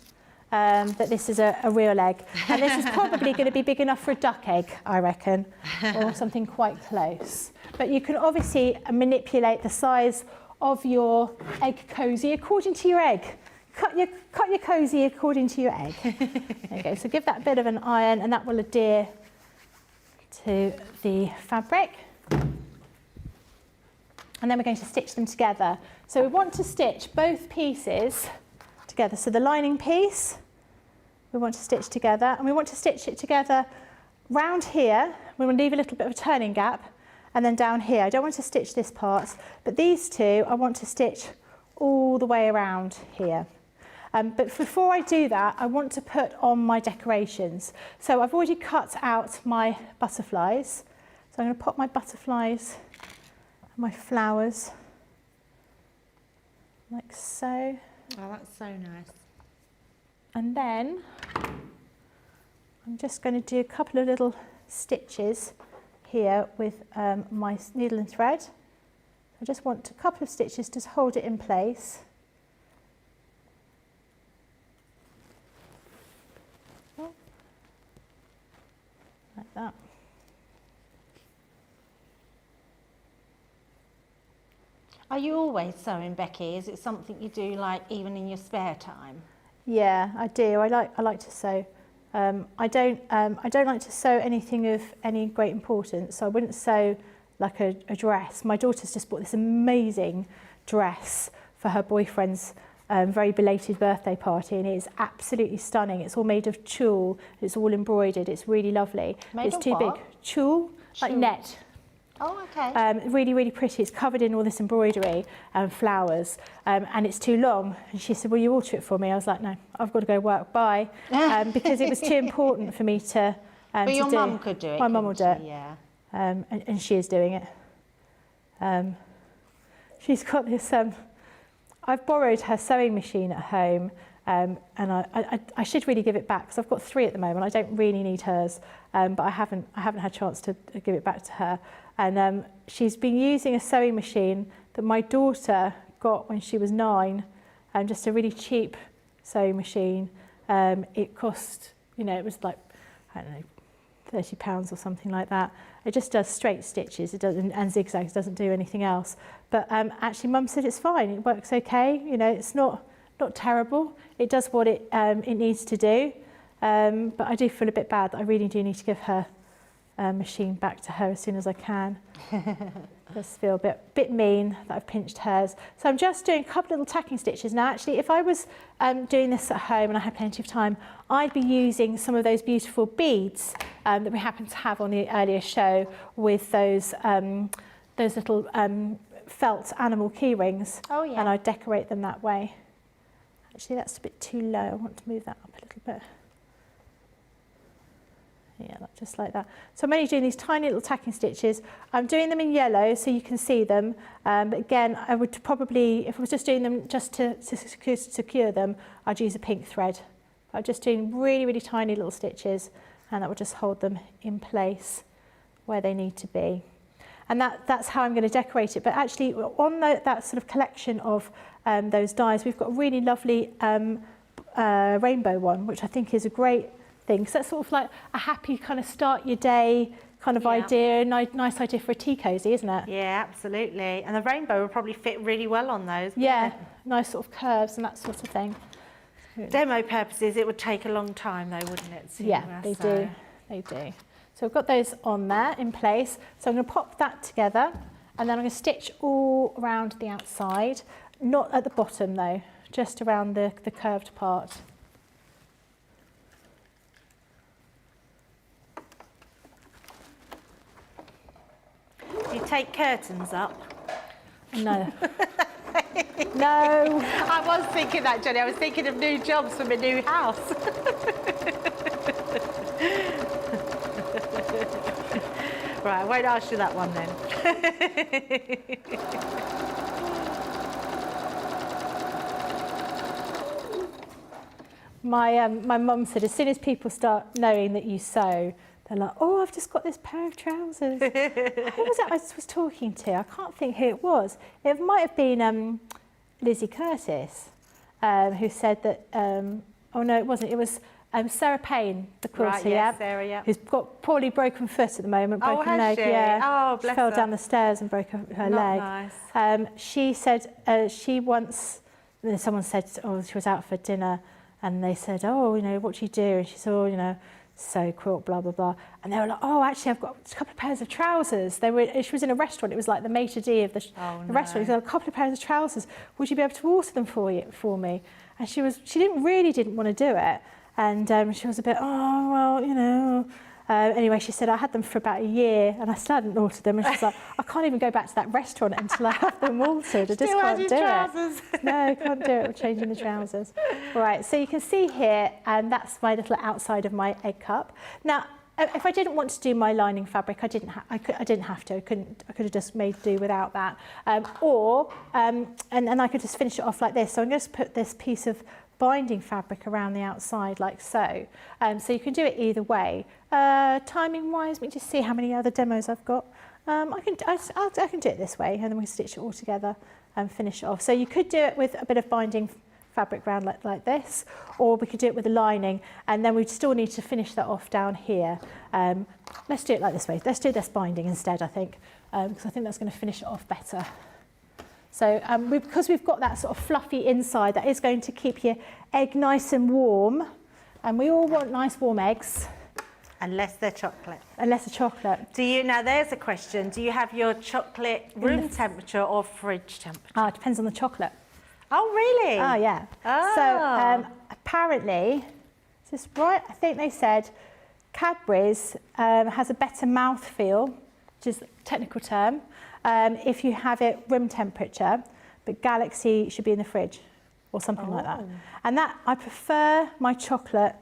Speaker 2: that this is a real egg. And this is probably going to be big enough for a duck egg, I reckon, or something quite close. But you can obviously manipulate the size of your egg cosy according to your egg. Cut your cosy according to your egg. There you go. So give that a bit of an iron, and that will adhere to the fabric, and then we're going to stitch them together. So we want to stitch both pieces together. So the lining piece we want to stitch together, and we want to stitch it together round here. We want to leave a little bit of a turning gap, and then down here. I don't want to stitch this part, but these 2 I want to stitch all the way around here. But before I do that, I want to put on my decorations. So I've already cut out my butterflies. So I'm going to pop my butterflies and my flowers like so.
Speaker 1: Oh, that's so nice.
Speaker 2: And then I'm just going to do a couple of little stitches here with my needle and thread. I just want a couple of stitches to hold it in place. Like that.
Speaker 1: Are you always sewing, Becky? Is it something you do like even in your spare time?
Speaker 2: Yeah, I do. I like to sew. I don't like to sew anything of any great importance. So I wouldn't sew like a dress. My daughter's just bought this amazing dress for her boyfriend's very belated birthday party, and it is absolutely stunning. It's all made of tulle. It's all embroidered. It's really lovely.
Speaker 1: Made
Speaker 2: it's
Speaker 1: of
Speaker 2: too
Speaker 1: what?
Speaker 2: big. Tulle, like net.
Speaker 1: Oh, okay.
Speaker 2: Really, really pretty. It's covered in all this embroidery and flowers, and it's too long. And she said, will you alter it for me? I was like, no, I've got to go work, bye. Because it was too important for me to
Speaker 1: But your mum could do it.
Speaker 2: My mum will do it.
Speaker 1: Yeah.
Speaker 2: And she is doing it. She's got this, I've borrowed her sewing machine at home, and I should really give it back because I've got 3 at the moment. I don't really need hers, but I haven't had a chance to give it back to her. And she's been using a sewing machine that my daughter got when she was 9, just a really cheap sewing machine. It cost, it was like, I don't know, £30 or something like that. It just does straight stitches, it doesn't, and zigzags, doesn't do anything else. But actually Mum said it's fine, it works okay, it's not terrible. It does what it needs to do. But I do feel a bit bad that I really do need to give her machine back to her as soon as I can. Just feel a bit mean that I've pinched hers. So I'm just doing a couple little tacking stitches. Now actually if I was doing this at home and I had plenty of time, I'd be using some of those beautiful beads that we happen to have on the earlier show with those little felt animal key rings.
Speaker 1: Oh yeah.
Speaker 2: And I'd decorate them that way. Actually that's a bit too low, I want to move that up a little bit. Yeah, just like that. So I'm only doing these tiny little tacking stitches. I'm doing them in yellow so you can see them. But again, I would probably, if I was just doing them just to secure them, I'd use a pink thread. I'm just doing really, really tiny little stitches, and that will just hold them in place where they need to be. And that's how I'm going to decorate it. But actually, on that sort of collection of those dies, we've got a really lovely rainbow one, which I think is a great thing. So that's sort of like a happy kind of start your day kind of idea, nice idea for a tea cosy, isn't it?
Speaker 1: Yeah, absolutely. And the rainbow will probably fit really well on those.
Speaker 2: Yeah, nice sort of curves and that sort of thing.
Speaker 1: Demo purposes, it would take a long time though, wouldn't it?
Speaker 2: Yeah, they do. So I've got those on there in place. So I'm going to pop that together, and then I'm going to stitch all around the outside, not at the bottom though, just around the curved part.
Speaker 1: Do you take curtains up?
Speaker 2: No. No.
Speaker 1: I was thinking that, Jenny. I was thinking of new jobs for my new house. Right, I won't ask you that one then.
Speaker 2: My mum said as soon as people start knowing that you sew, they're like, oh, I've just got this pair of trousers. Who was it I was talking to? I can't think who it was. It might have been Lizzie Curtis, who said that, oh no, it wasn't. It was Sarah Payne, the quilter,
Speaker 1: right, yes, Sarah, yeah.
Speaker 2: Who's got poorly broken foot at the moment, broken
Speaker 1: has
Speaker 2: leg.
Speaker 1: She?
Speaker 2: Yeah,
Speaker 1: oh, bless
Speaker 2: she fell
Speaker 1: her.
Speaker 2: down the stairs and broke her leg.
Speaker 1: Nice.
Speaker 2: She said she once, someone said, oh, she was out for dinner, and they said, oh, what do you do? And she said, oh, sew, quilt, blah, blah, blah. And they were like, oh, actually, I've got a couple of pairs of trousers. She was in a restaurant. It was like the maitre d' of the restaurant. She said, a couple of pairs of trousers. Would you be able to alter them for me? And she didn't want to do it. And she was a bit, oh, well, Anyway, she said I had them for about a year and I still hadn't altered them. And she's like, I can't even go back to that restaurant until I have them altered. I just can't do it. No, I can't do it with changing the trousers. All right, so you can see here, and that's my little outside of my egg cup. Now, if I didn't want to do my lining fabric, I didn't have to. I could have just made do without that. And I could just finish it off like this. So I'm going to put this piece of binding fabric around the outside like so. So you can do it either way. Timing wise, let me just see how many other demos I've got. I can do it this way, and then we stitch it all together and finish it off. So you could do it with a bit of binding fabric round like this, or we could do it with a lining, and then we'd still need to finish that off down here. Let's do it like this way. Let's do this binding instead, I think, because I think that's going to finish it off better. So because we've got that sort of fluffy inside, that is going to keep your egg nice and warm, and we all want nice warm eggs.
Speaker 1: Unless they're chocolate.
Speaker 2: Unless they're chocolate.
Speaker 1: Now there's a question, do you have your chocolate room temperature or fridge temperature?
Speaker 2: It depends on the chocolate.
Speaker 1: Oh, really?
Speaker 2: Oh, yeah.
Speaker 1: Oh.
Speaker 2: So apparently, is this right? I think they said Cadbury's has a better mouthfeel, which is a technical term, if you have it room temperature, but Galaxy should be in the fridge or something like that. And that, I prefer my chocolate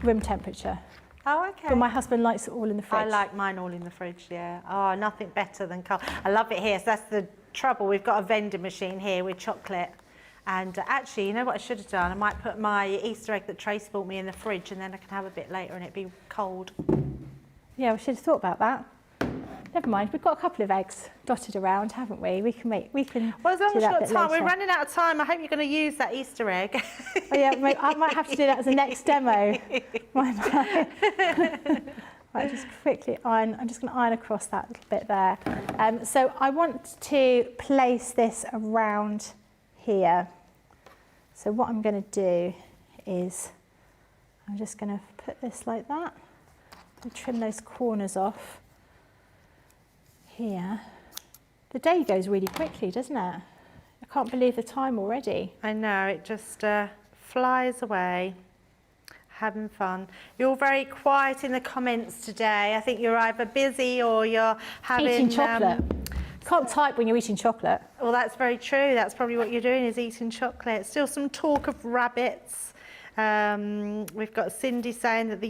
Speaker 2: room temperature.
Speaker 1: Oh, okay.
Speaker 2: But my husband likes it all in the fridge.
Speaker 1: I like mine all in the fridge, yeah. Oh, nothing better than cold. I love it here. So that's the trouble. We've got a vending machine here with chocolate. And actually, you know what I should have done? I might put my Easter egg that Trace bought me in the fridge, and then I can have a bit later and it'd be cold.
Speaker 2: Yeah, we should have thought about that. Never mind, we've got a couple of eggs dotted around, haven't we? We can
Speaker 1: well, as long as you've got time,
Speaker 2: later.
Speaker 1: we're running out of time. I hope you're going to use that Easter egg.
Speaker 2: Oh, yeah, I might have to do that as a next demo. Right, just quickly iron. I'm just going to iron across that little bit there. So I want to place this around here. So what I'm going to do is I'm just going to put this like that and trim those corners off here. The day goes really quickly, doesn't it? I can't believe the time already.
Speaker 1: I know, it just flies away. Having fun. You're all very quiet in the comments today. I think you're either busy or you're having...
Speaker 2: Eating chocolate. You can't type when you're eating chocolate.
Speaker 1: Well, that's very true. That's probably what you're doing, is eating chocolate. Still some talk of rabbits. We've got Cindy saying that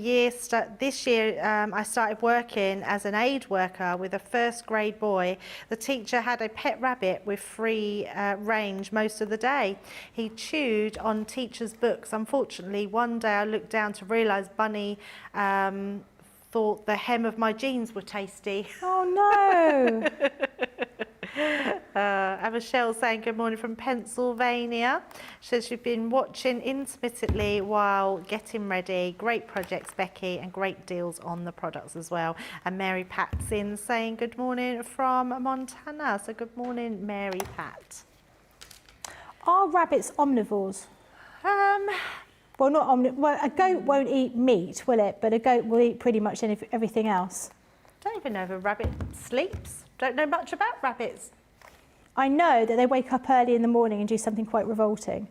Speaker 1: this year I started working as an aid worker with a first grade boy. The teacher had a pet rabbit with free range most of the day. He chewed on teacher's books. Unfortunately, one day I looked down to realise Bunny thought the hem of my jeans were tasty.
Speaker 2: Oh no!
Speaker 1: Michelle saying good morning from Pennsylvania. She says she's been watching intermittently while getting ready. Great projects, Becky, and great deals on the products as well. And Mary Pat's in saying good morning from Montana. So good morning, Mary Pat.
Speaker 2: Are rabbits omnivores? Well, not omnivores. Well, a goat won't eat meat, will it? But a goat will eat pretty much everything else.
Speaker 1: Don't even know if a rabbit sleeps. Don't know much about rabbits.
Speaker 2: I know that they wake up early in the morning and do something quite revolting.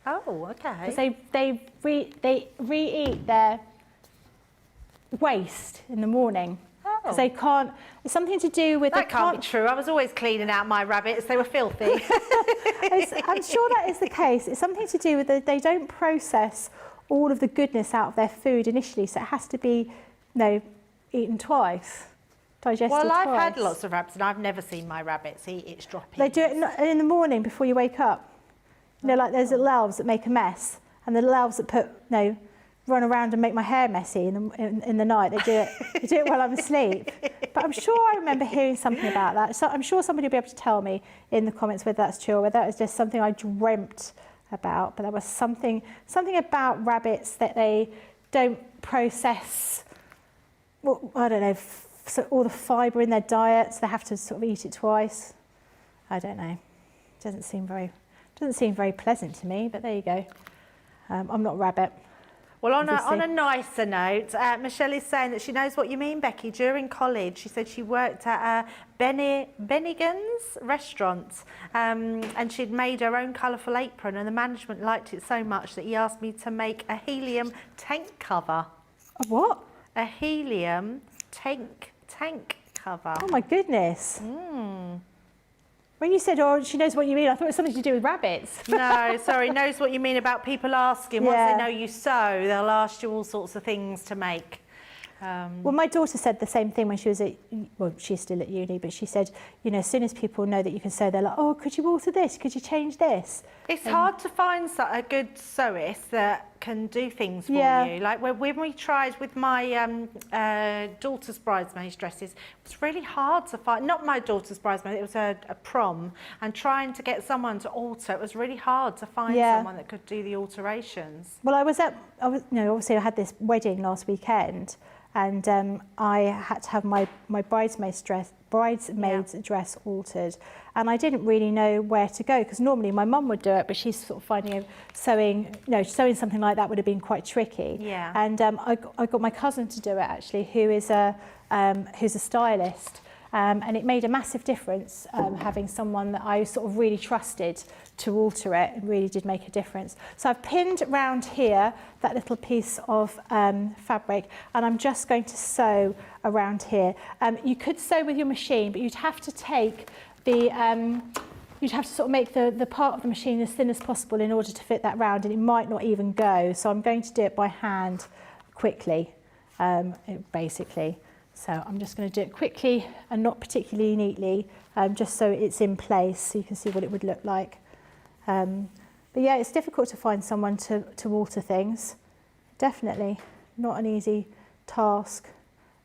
Speaker 1: Oh, okay.
Speaker 2: Because they re-eat their waste in the morning. Because they can't. It's something to do with.
Speaker 1: That can't be true. I was always cleaning out my rabbits. They were filthy.
Speaker 2: I'm sure that is the case. It's something to do with they don't process all of the goodness out of their food initially, so it has to be, eaten twice. Digested
Speaker 1: well, I've
Speaker 2: twice.
Speaker 1: had lots of rabbits, and I've never seen my rabbits eat its droppings.
Speaker 2: They do it in the morning before you wake up. Like there's little elves that make a mess, and the little elves that run around and make my hair messy in the night. They do it while I'm asleep. But I'm sure I remember hearing something about that. So I'm sure somebody will be able to tell me in the comments whether that's true or whether that was just something I dreamt about. But there was something about rabbits that they don't process. Well, I don't know. So all the fibre in their diet, so they have to sort of eat it twice. I don't know. Doesn't seem very pleasant to me, but there you go. I'm not a rabbit.
Speaker 1: Well, on a nicer note, Michelle is saying that she knows what you mean, Becky. During college, she said she worked at Bennigan's restaurant, and she'd made her own colourful apron, and the management liked it so much that he asked me to make a helium tank cover.
Speaker 2: A what?
Speaker 1: a helium tank cover.
Speaker 2: Oh my goodness. When you said, oh, she knows what you mean, I thought it was something to do with rabbits.
Speaker 1: No, sorry, knows what you mean about people asking. Once they know you sew, they'll ask you all sorts of things to make.
Speaker 2: Well, my daughter said the same thing when she was at, well, she's still at uni, but she said, you know, as soon as people know that you can sew, they're like, oh, could you alter this? Could you change this?
Speaker 1: It's hard to find a good sewist that can do things for you. Like when we tried with my daughter's bridesmaids dresses, it was really hard to find, not my daughter's bridesmaid, it was a prom, and trying to get someone to alter, it was really hard to find someone that could do the alterations.
Speaker 2: Well, you know, obviously I had this wedding last weekend, and I had to have my bridesmaid's dress altered, and I didn't really know where to go, because normally my mum would do it, but she's sort of finding sewing something like that would have been quite tricky.
Speaker 1: Yeah.
Speaker 2: And I got my cousin to do it actually, who's a stylist. And it made a massive difference having someone that I sort of really trusted to alter it. It really did make a difference. So I've pinned around here that little piece of fabric, and I'm just going to sew around here. You could sew with your machine, but you'd have to take the you'd have to sort of make the part of the machine as thin as possible in order to fit that round, and it might not even go. So I'm going to do it by hand quickly, basically. So I'm just going to do it quickly and not particularly neatly, just so it's in place so you can see what it would look like. But yeah, it's difficult to find someone to alter things. Definitely not an easy task,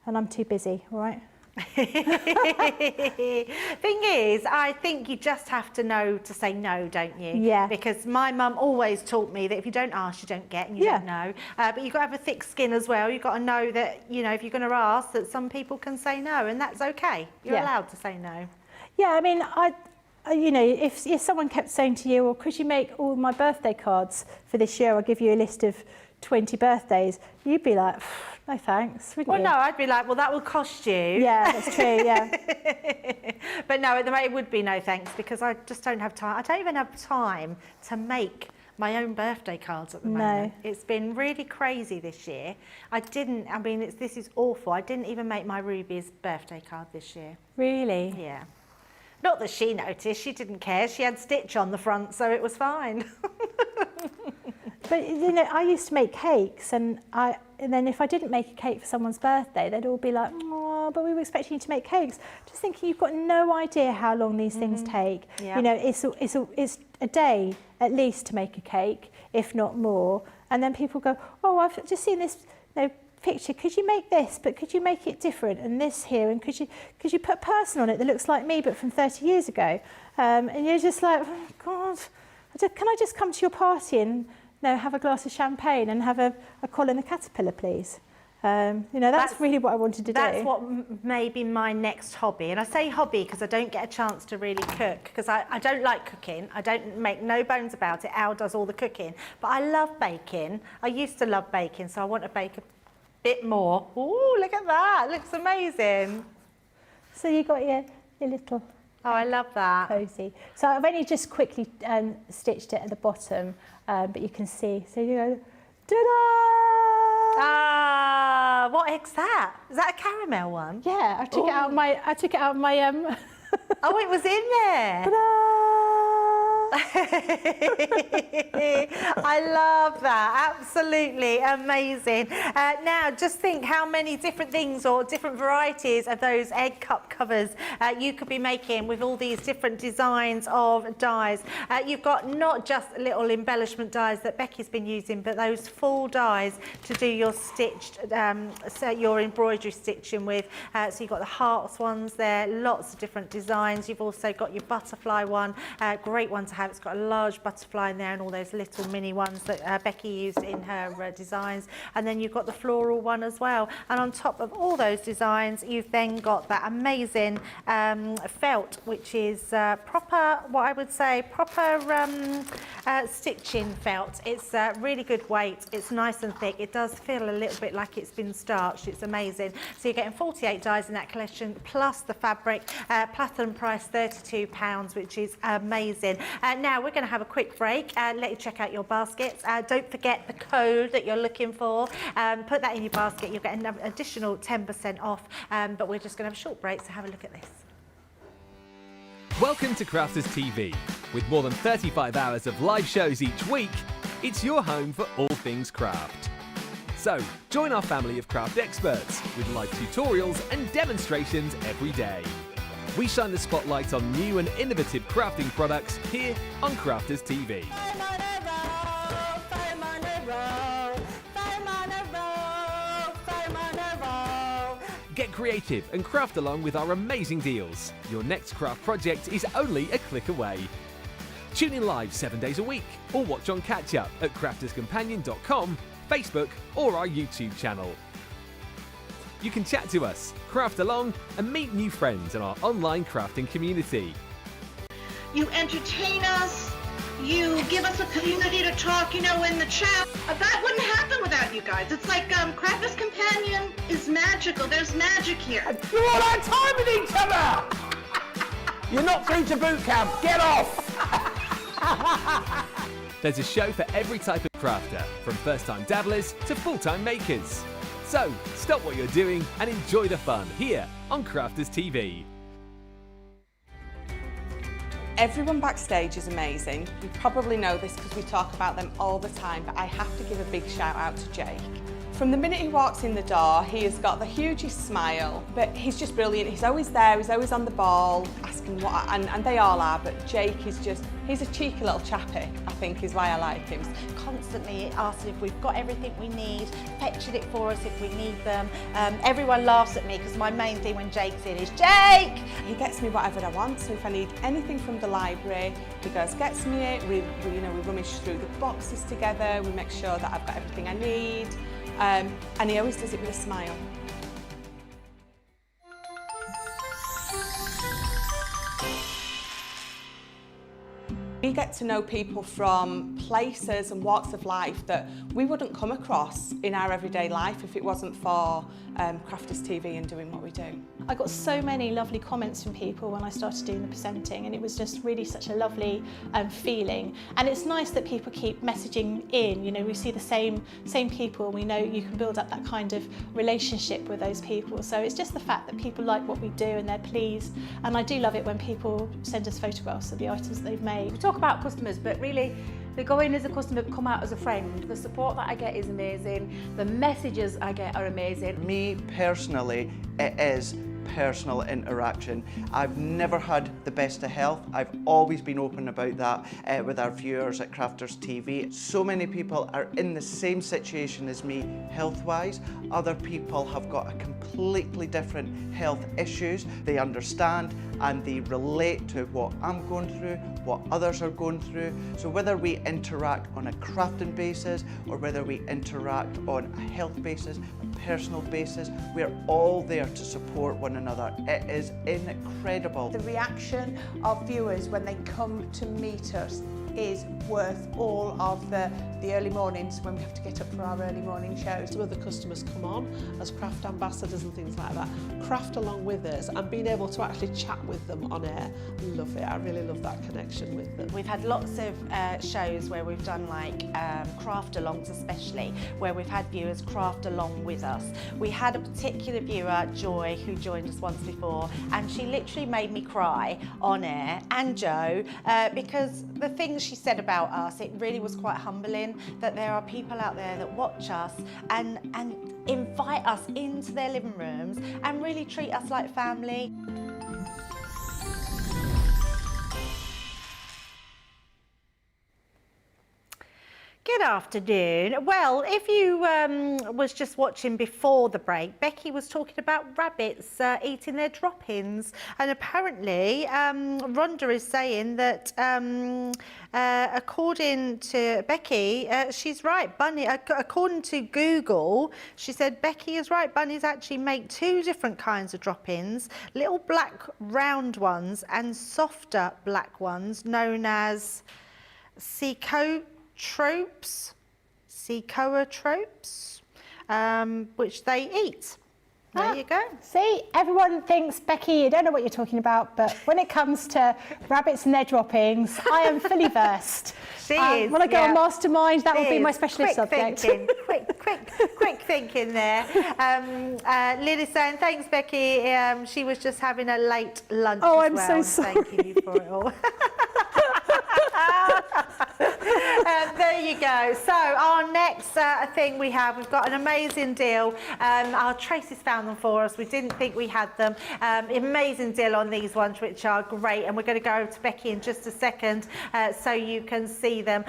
Speaker 2: and I'm too busy, all right?
Speaker 1: Thing is, I think you just have to know to say no, don't you?
Speaker 2: Yeah.
Speaker 1: Because my mum always taught me that if you don't ask, you don't get, and you don't know. But you've got to have a thick skin as well. You've got to know that, you know, if you're going to ask, that some people can say no, and that's okay. You're allowed to say no.
Speaker 2: Yeah, I mean, you know, if someone kept saying to you, well, could you make all my birthday cards for this year? I'll give you a list of 20 birthdays. You'd be like, no thanks, wouldn't you?
Speaker 1: Well, no, I'd be like, well, that will cost you.
Speaker 2: Yeah, that's true, yeah.
Speaker 1: But no, at the moment it would be no thanks, because I just don't have time. I don't even have time to make my own birthday cards at the moment. It's been really crazy this year. This is awful. I didn't even make my Ruby's birthday card this year.
Speaker 2: Really?
Speaker 1: Yeah. Not that she noticed, she didn't care. She had stitch on the front, so it was fine.
Speaker 2: But you know, I used to make cakes, and then if I didn't make a cake for someone's birthday, they'd all be like, oh, but we were expecting you to make cakes. Just thinking, you've got no idea how long these things take.
Speaker 1: Yeah.
Speaker 2: You know, it's a day at least to make a cake, if not more. And then people go, oh, I've just seen this picture. Could you make this? But could you make it different? And this here, and could you put a person on it that looks like me, but from 30 years ago? And you're just like, oh God, can I just come to your party and have a glass of champagne and have a Colin the Caterpillar, please? You know, that's really what I wanted to do.
Speaker 1: That's what may be my next hobby. And I say hobby because I don't get a chance to really cook, because I don't like cooking. I don't make no bones about it. Al does all the cooking. But I love baking. I used to love baking, so I want to bake a bit more. Ooh, look at that. It looks amazing.
Speaker 2: So you got your little...
Speaker 1: Oh, I love that.
Speaker 2: Cozy. So I've only just quickly stitched it at the bottom, but you can see. So you go, ta-da!
Speaker 1: Ah, what egg's that? Is that a caramel one?
Speaker 2: Yeah, I took it out of my.
Speaker 1: Oh, it was in there.
Speaker 2: Ta-da!
Speaker 1: I love that. Absolutely amazing. Now, just think how many different things or different varieties of those egg cup covers you could be making with all these different designs of dies. You've got not just little embellishment dies that Becky's been using, but those full dies to do your stitched, your embroidery stitching with. So you've got the hearts ones there, lots of different designs. You've also got your butterfly one, great one to have. It's got a large butterfly in there and all those little mini ones that Becky used in her designs. And then you've got the floral one as well. And on top of all those designs, you've then got that amazing felt, which is proper, what I would say, proper stitching felt. It's really good weight. It's nice and thick. It does feel a little bit like it's been starched. It's amazing. So you're getting 48 dies in that collection, plus the fabric, platinum price £32, which is amazing. Now we're going to have a quick break and let you check out your baskets. Don't forget the code that you're looking for. Put that in your basket. You'll get an additional 10% off. But we're just going to have a short break, so have a look at this.
Speaker 4: Welcome to Crafters TV. With more than 35 hours of live shows each week, it's your home for all things craft. So, join our family of craft experts with live tutorials and demonstrations every day. We shine the spotlight on new and innovative crafting products here on Crafters TV. Get creative and craft along with our amazing deals. Your next craft project is only a click away. Tune in live 7 days a week or watch on catch up at crafterscompanion.com, Facebook or our YouTube channel. You can chat to us, craft along and meet new friends in our online crafting community.
Speaker 14: You entertain us, you give us a community to talk, in the chat. That wouldn't happen without you guys. It's like Crafters Companion is magical. There's magic here.
Speaker 15: You're all our time with each other! You're not through to boot camp. Get off!
Speaker 4: There's a show for every type of crafter, from first-time dabblers to full-time makers. So, stop what you're doing and enjoy the fun here on Crafters TV.
Speaker 5: Everyone backstage is amazing. You probably know this because we talk about them all the time, but I have to give a big shout out to Jake. From the minute he walks in the door, he has got the hugest smile, but he's just brilliant. He's always there, he's always on the ball, asking what, and they all are, but Jake is just, he's a cheeky little chappy, I think is why I like him.
Speaker 1: Constantly asking if we've got everything we need, fetching it for us if we need them. Everyone laughs at me because my main thing when Jake's in is, Jake!
Speaker 5: He gets me whatever I want, so if I need anything from the library, he goes, gets me it, we rummage through the boxes together, we make sure that I've got everything I need. And he always does it with a smile. We get to know people from places and walks of life that we wouldn't come across in our everyday life if it wasn't for Crafters TV and doing what we do.
Speaker 2: I got so many lovely comments from people when I started doing the presenting, and it was just really such a lovely feeling. And it's nice that people keep messaging in. We see the same people, and we know you can build up that kind of relationship with those people. So it's just the fact that people like what we do and they're pleased. And I do love it when people send us photographs of the items that they've made.
Speaker 8: We talk about customers, but really they go in as a customer, come out as a friend. The support that I get is amazing. The messages I get are amazing.
Speaker 10: Me personally, it is personal interaction. I've never had the best of health. I've always been open about that with our viewers at Crafters TV. So many people are in the same situation as me health-wise. Other people have got a completely different health issues. They understand and they relate to what I'm going through, what others are going through. So whether we interact on a crafting basis or whether we interact on a health basis, a personal basis, we're all there to support one another. It is incredible.
Speaker 16: The reaction of viewers when they come to meet us is worth all of the early mornings when we have to get up for our early morning shows.
Speaker 13: Some of the customers come on as craft ambassadors and things like that, craft along with us, and being able to actually chat with them on air. I love it. I really love that connection with them.
Speaker 1: We've had lots of shows where we've done like craft alongs, especially where we've had viewers craft along with us. We had a particular viewer, Joy, who joined us once before, and she literally made me cry on air, and Joe, because the things she said about us, it really was quite humbling that there are people out there that watch us and invite us into their living rooms and really treat us like family. Good afternoon. Well, if you was just watching before the break, Becky was talking about rabbits eating their drop-ins, and apparently Rhonda is saying that according to Becky, she's right. Bunny, according to Google, she said Becky is right. Bunnies actually make two different kinds of drop-ins: little black round ones and softer black ones, known as coeotropes, which they eat. There you go.
Speaker 2: See, everyone thinks, Becky, you don't know what you're talking about, but when it comes to rabbits and their droppings, I am fully versed.
Speaker 1: She is.
Speaker 2: When I go
Speaker 1: yeah.
Speaker 2: on Mastermind, that
Speaker 1: She
Speaker 2: will be my
Speaker 1: is.
Speaker 2: specialist subject.
Speaker 1: Thinking. quick thinking there. Lily saying, thanks, Becky. She was just having a late lunch
Speaker 2: Oh,
Speaker 1: as
Speaker 2: I'm
Speaker 1: well.
Speaker 2: so sorry.
Speaker 1: Thanking you for it all. There you go. So our next thing we've got an amazing deal. Our Tracy's found them for us. We didn't think we had them. Amazing deal on these ones, which are great. And we're going to go over to Becky in just a second so you can see them.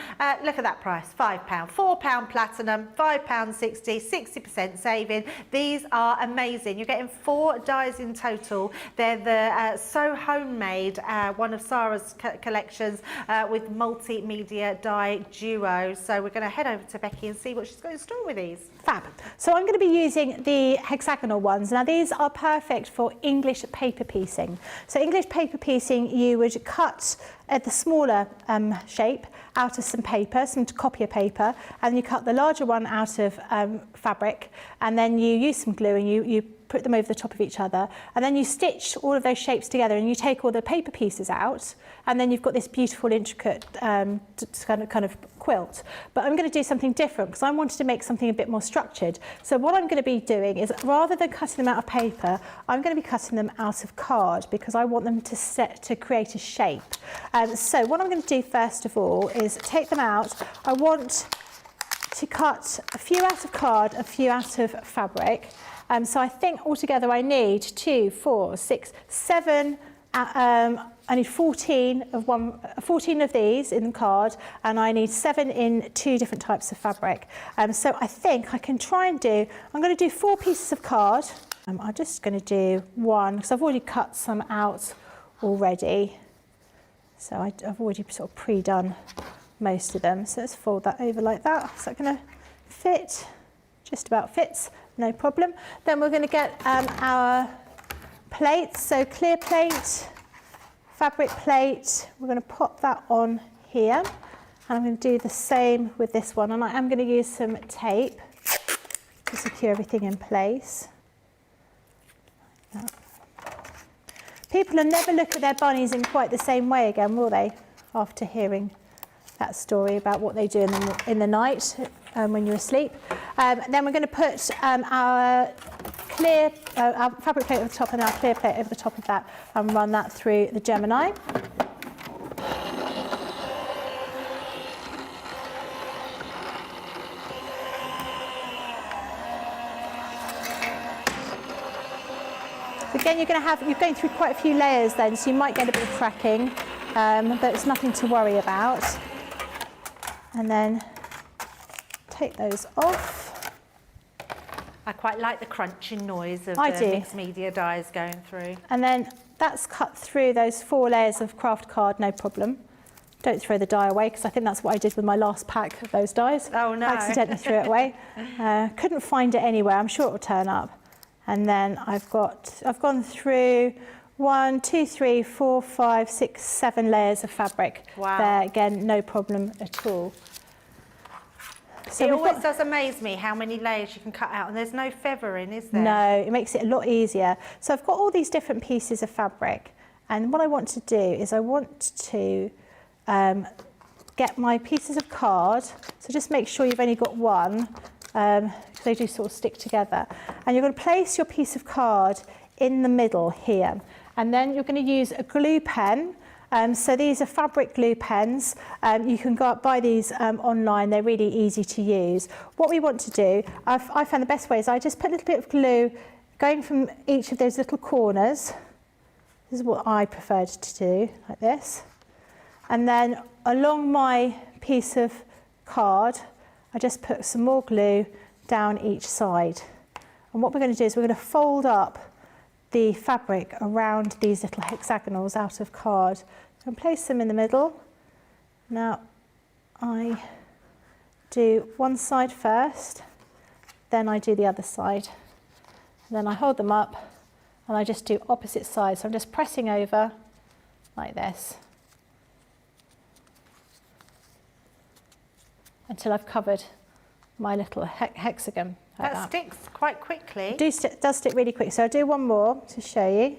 Speaker 1: Look at that price, £5, £4 platinum, £5.60, 60% saving. These are amazing. You're getting 4 dies in total. They're the So Homemade, one of Sarah's collections with multimedia die duo. So we're going to head over to Becky and see what she's got in store with these.
Speaker 2: Fab. So I'm going to be using the hexagonal ones. Now these are perfect for English paper piecing. So English paper piecing, you would cut the smaller shape out of some paper, some copier paper, and you cut the larger one out of fabric, and then you use some glue and you put them over the top of each other, and then you stitch all of those shapes together, and you take all the paper pieces out, and then you've got this beautiful intricate kind of quilt. But I'm going to do something different because I wanted to make something a bit more structured. So what I'm going to be doing is, rather than cutting them out of paper, I'm going to be cutting them out of card because I want them to create a shape. So what I'm going to do first of all is take them out. I want to cut a few out of card, a few out of fabric. So I think altogether I need 2, 4, 6, 7. I need 14 of these in card, and I need 7 in 2 different types of fabric. So I think I can try and do. I'm going to do 4 pieces of card. I'm just going to do 1 because I've already cut some out already. So I've already sort of pre-done most of them. So let's fold that over like that. Is that going to fit? Just about fits. No problem. Then we're going to get our plates, so clear plate, fabric plate. We're going to pop that on here, and I'm going to do the same with this one, and I am going to use some tape to secure everything in place. People will never look at their bunnies in quite the same way again, will they, after hearing that story about what they do in the night when you're asleep. Then we're going to put our fabric plate over the top and our clear plate over the top of that and run that through the Gemini. Again, you're going through quite a few layers then, so you might get a bit of cracking, but it's nothing to worry about. And then take those off.
Speaker 1: I quite like the crunching noise of the mixed media dies going through.
Speaker 2: And then that's cut through those 4 layers of craft card, no problem. Don't throw the die away, because I think that's what I did with my last pack of those dies.
Speaker 1: Oh no.
Speaker 2: I accidentally threw it away. Couldn't find it anywhere. I'm sure it will turn up. And then I've gone through 1, 2, 3, 4, 5, 6, 7 layers of fabric.
Speaker 1: Wow.
Speaker 2: There, again, no problem at all. So
Speaker 1: it always does amaze me how many layers you can cut out, and there's no feathering, is there?
Speaker 2: No, it makes it a lot easier. So I've got all these different pieces of fabric, and what I want to do is I want to get my pieces of card. So just make sure you've only got one, because they do sort of stick together. And you're going to place your piece of card in the middle here, and then you're going to use a glue pen. So these are fabric glue pens. You can go out buy these online. They're really easy to use. What we want to do, I found the best way is I just put a little bit of glue going from each of those little corners. This is what I preferred to do, like this. And then along my piece of card, I just put some more glue down each side. And what we're going to do is we're going to fold up the fabric around these little hexagonals out of card and place them in the middle. Now I do one side first, then I do the other side. Then I hold them up and I just do opposite sides. So I'm just pressing over like this until I've covered my little hexagon. Like
Speaker 1: that sticks quite quickly.
Speaker 2: Does stick really quick. So I'll do one more to show you.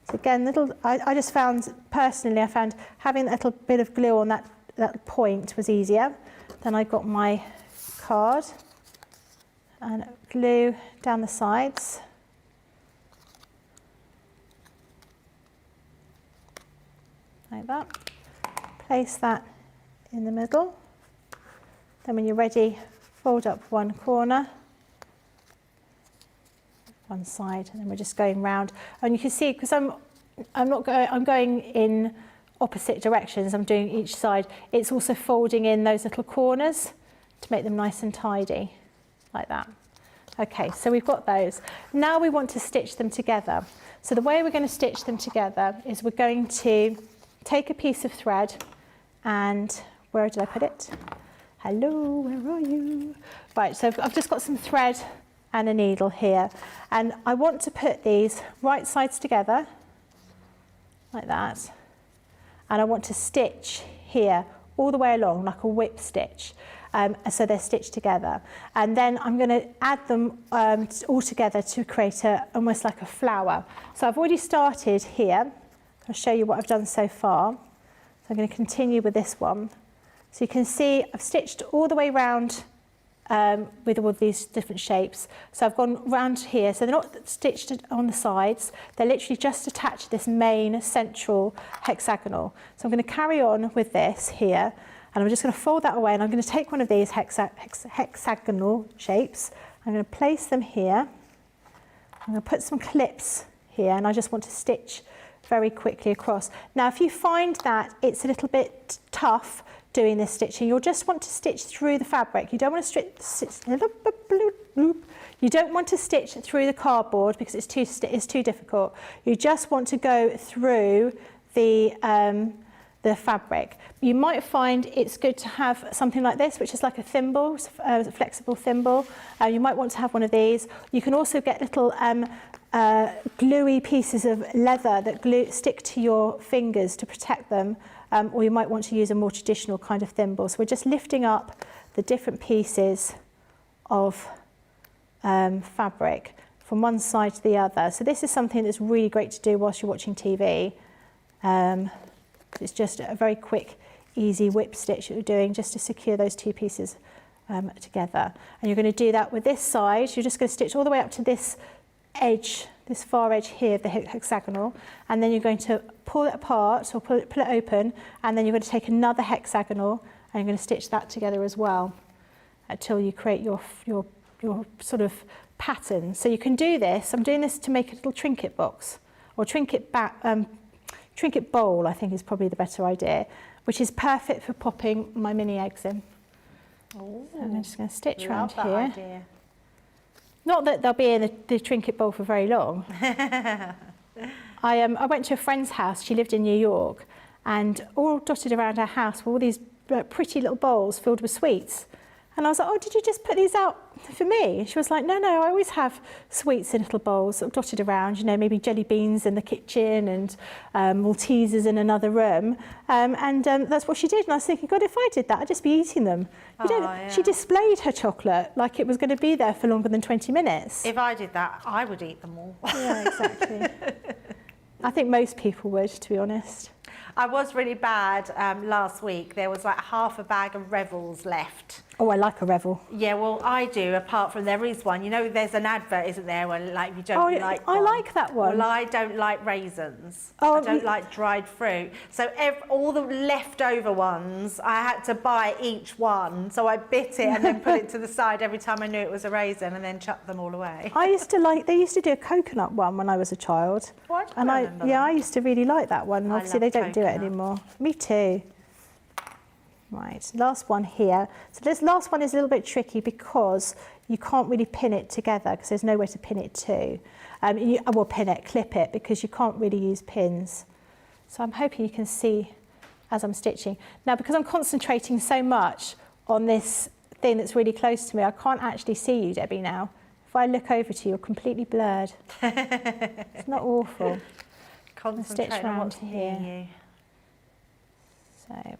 Speaker 2: So again, I just found, personally, I found having a little bit of glue on that point was easier. Then I got my card and glue down the sides. Like that. Place that in the middle. Then when you're ready, fold up one corner, one side, and then we're just going round. And you can see, because I'm going in opposite directions, I'm doing each side, it's also folding in those little corners to make them nice and tidy, like that. Okay, so we've got those. Now we want to stitch them together. So the way we're going to stitch them together is we're going to take a piece of thread and, where did I put it? Hello, where are you? Right, so I've just got some thread and a needle here. And I want to put these right sides together, like that. And I want to stitch here all the way along, like a whip stitch. So they're stitched together. And then I'm going to add them all together to create almost like a flower. So I've already started here. I'll show you what I've done so far. So I'm going to continue with this one. So you can see I've stitched all the way around with all these different shapes. So I've gone round here. So they're not stitched on the sides. They're literally just attached to this main central hexagonal. So I'm going to carry on with this here. And I'm just going to fold that away. And I'm going to take one of these hexagonal shapes. I'm going to place them here. I'm going to put some clips here. And I just want to stitch very quickly across. Now, if you find that it's a little bit tough doing this stitching, you'll just want to stitch through the fabric. You don't want to stitch through the cardboard because it's too difficult. You just want to go through the fabric. You might find it's good to have something like this, which is like a thimble, a flexible thimble. You might want to have one of these. You can also get little gluey pieces of leather that stick to your fingers to protect them. Or you might want to use a more traditional kind of thimble. So we're just lifting up the different pieces of fabric from one side to the other. So this is something that's really great to do whilst you're watching TV. It's just a very quick, easy whip stitch that you're doing just to secure those two pieces together. And you're going to do that with this side. You're just going to stitch all the way up to this edge, this far edge here of the hexagonal, and then you're going to pull it apart or pull it open, and then you're going to take another hexagonal and you're going to stitch that together as well until you create your sort of pattern. So you can do this. I'm doing this to make a little trinket box or trinket bowl, I think is probably the better idea, which is perfect for popping my mini eggs in.
Speaker 1: Ooh,
Speaker 2: so I'm just going to stitch around
Speaker 1: that
Speaker 2: here.
Speaker 1: Idea.
Speaker 2: Not that they'll be in the trinket bowl for very long. I went to a friend's house. She lived in New York, and all dotted around her house were all these pretty little bowls filled with sweets. And I was like, oh, did you just put these out for me? She was like, no, I always have sweets in little bowls sort of dotted around, you know, maybe jelly beans in the kitchen and Maltesers in another room. And that's what she did. And I was thinking, God, if I did that, I'd just be eating them. She displayed her chocolate like it was going to be there for longer than 20 minutes.
Speaker 1: If I did that, I would eat them all.
Speaker 2: Yeah, exactly. I think most people would, to be honest.
Speaker 1: I was really bad last week. There was like half a bag of Revels left.
Speaker 2: Oh, I like a Revel.
Speaker 1: Yeah, well, I do, apart from there is one. You know, there's an advert, isn't there, where like you don't like one.
Speaker 2: I like that one.
Speaker 1: Well, I don't like raisins.
Speaker 2: Oh,
Speaker 1: I don't like dried fruit. So all the leftover ones, I had to buy each one. So I bit it and then put it to the side every time I knew it was a raisin and then chucked them all away.
Speaker 2: They used to do a coconut one when I was a child.
Speaker 1: Well, I
Speaker 2: used to really like that one. Obviously, they don't do it
Speaker 1: coconut.
Speaker 2: anymore. Me too. Right, last one here. So this last one is a little bit tricky because you can't really pin it together because there's nowhere to pin it to. Clip it because you can't really use pins. So I'm hoping you can see as I'm stitching. Now, because I'm concentrating so much on this thing that's really close to me, I can't actually see you, Debbie, now. If I look over to you, you're completely blurred. It's not awful.
Speaker 1: Concentrate on what's near you.
Speaker 2: So,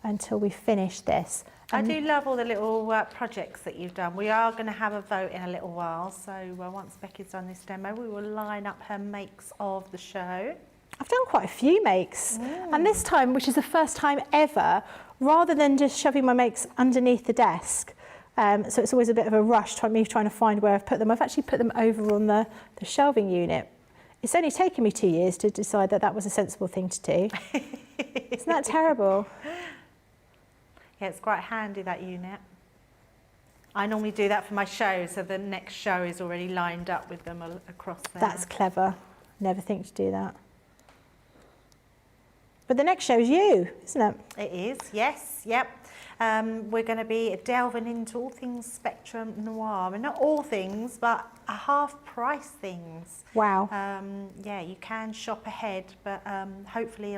Speaker 2: until we finish this.
Speaker 1: I do love all the little projects that you've done. We are going to have a vote in a little while, so once Becky's done this demo, we will line up her makes of the show.
Speaker 2: I've done quite a few makes, and this time, which is the first time ever, rather than just shoving my makes underneath the desk, so it's always a bit of a rush me trying to find where I've put them. I've actually put them over on the shelving unit. It's only taken me 2 years to decide that that was a sensible thing to do. Isn't that terrible?
Speaker 1: Yeah, it's quite handy, that unit. I normally do that for my show, so the next show is already lined up with them across there.
Speaker 2: That's clever. Never think to do that. But the next show is you, isn't it?
Speaker 1: It is, yes, yep. We're going to be delving into all things Spectrum Noir. And not all things, but a half-price things.
Speaker 2: Wow.
Speaker 1: Yeah, you can shop ahead, but hopefully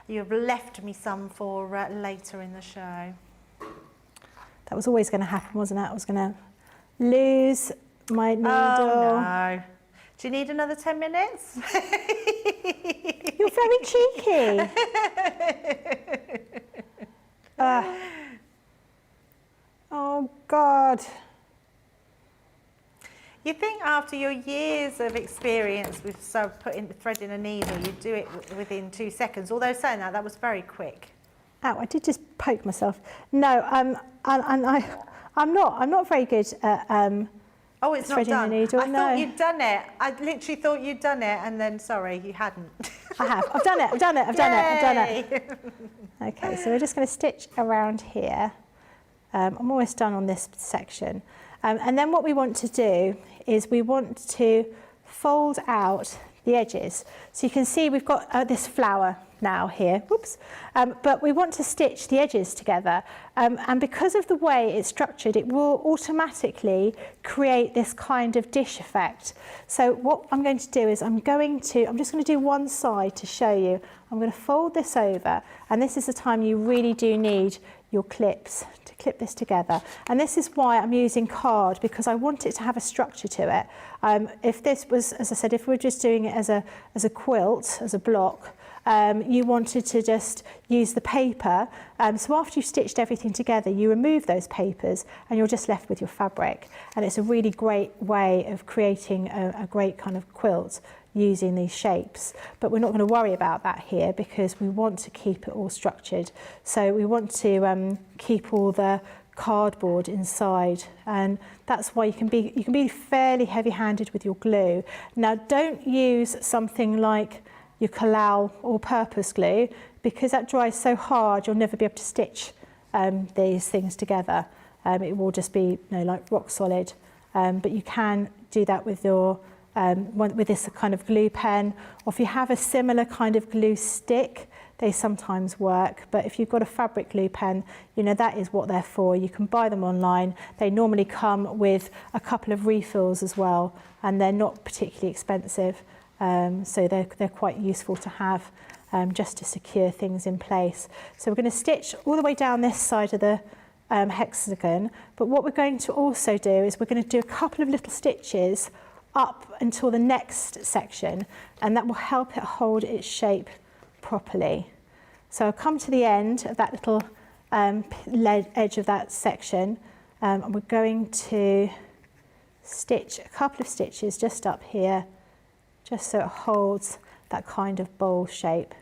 Speaker 1: you've left me some for later in the show.
Speaker 2: That was always going to happen, wasn't it? I was going to lose my needle.
Speaker 1: Oh, no. Do you need another 10 minutes?
Speaker 2: You're very cheeky. Oh, God.
Speaker 1: You think after your years of experience with threading a needle, you'd do it within 2 seconds. Although saying that, that was very quick.
Speaker 2: Ow, I did just poke myself. No, I'm not very good at
Speaker 1: oh, it's not
Speaker 2: threading
Speaker 1: done.
Speaker 2: the needle.
Speaker 1: I
Speaker 2: no.
Speaker 1: thought you'd done it. I literally thought you'd done it, and then sorry, you hadn't.
Speaker 2: I have. I've done it. Okay, so we're just going to stitch around here. I'm almost done on this section. And then what we want to do is we want to fold out the edges. So you can see we've got this flower now here, whoops, but we want to stitch the edges together. And because of the way it's structured, it will automatically create this kind of dish effect. So what I'm going to do is I'm just going to do one side to show you. I'm going to fold this over, and this is the time you really do need your clips to clip this together. And this is why I'm using card, because I want it to have a structure to it. If this was, as I said, if we're just doing it as a quilt, as a block, you wanted to just use the paper. So after you've stitched everything together, you remove those papers and you're just left with your fabric. And it's a really great way of creating a great kind of quilt using these shapes. But we're not going to worry about that here because we want to keep it all structured. So we want to keep all the cardboard inside, and that's why you can be fairly heavy-handed with your glue. Now, don't use something like your Collal all-purpose glue, because that dries so hard you'll never be able to stitch these things together. It will just be like rock solid. But you can do that with your with this kind of glue pen, or if you have a similar kind of glue stick, they sometimes work. But if you've got a fabric glue pen, that is what they're for. You can buy them online. They normally come with a couple of refills as well, and they're not particularly expensive. So they're quite useful to have just to secure things in place. So we're going to stitch all the way down this side of the hexagon, but what we're going to also do is we're going to do a couple of little stitches up until the next section, and that will help it hold its shape properly. So I'll come to the end of that little edge of that section, and we're going to stitch a couple of stitches just up here, just so it holds that kind of bowl shape.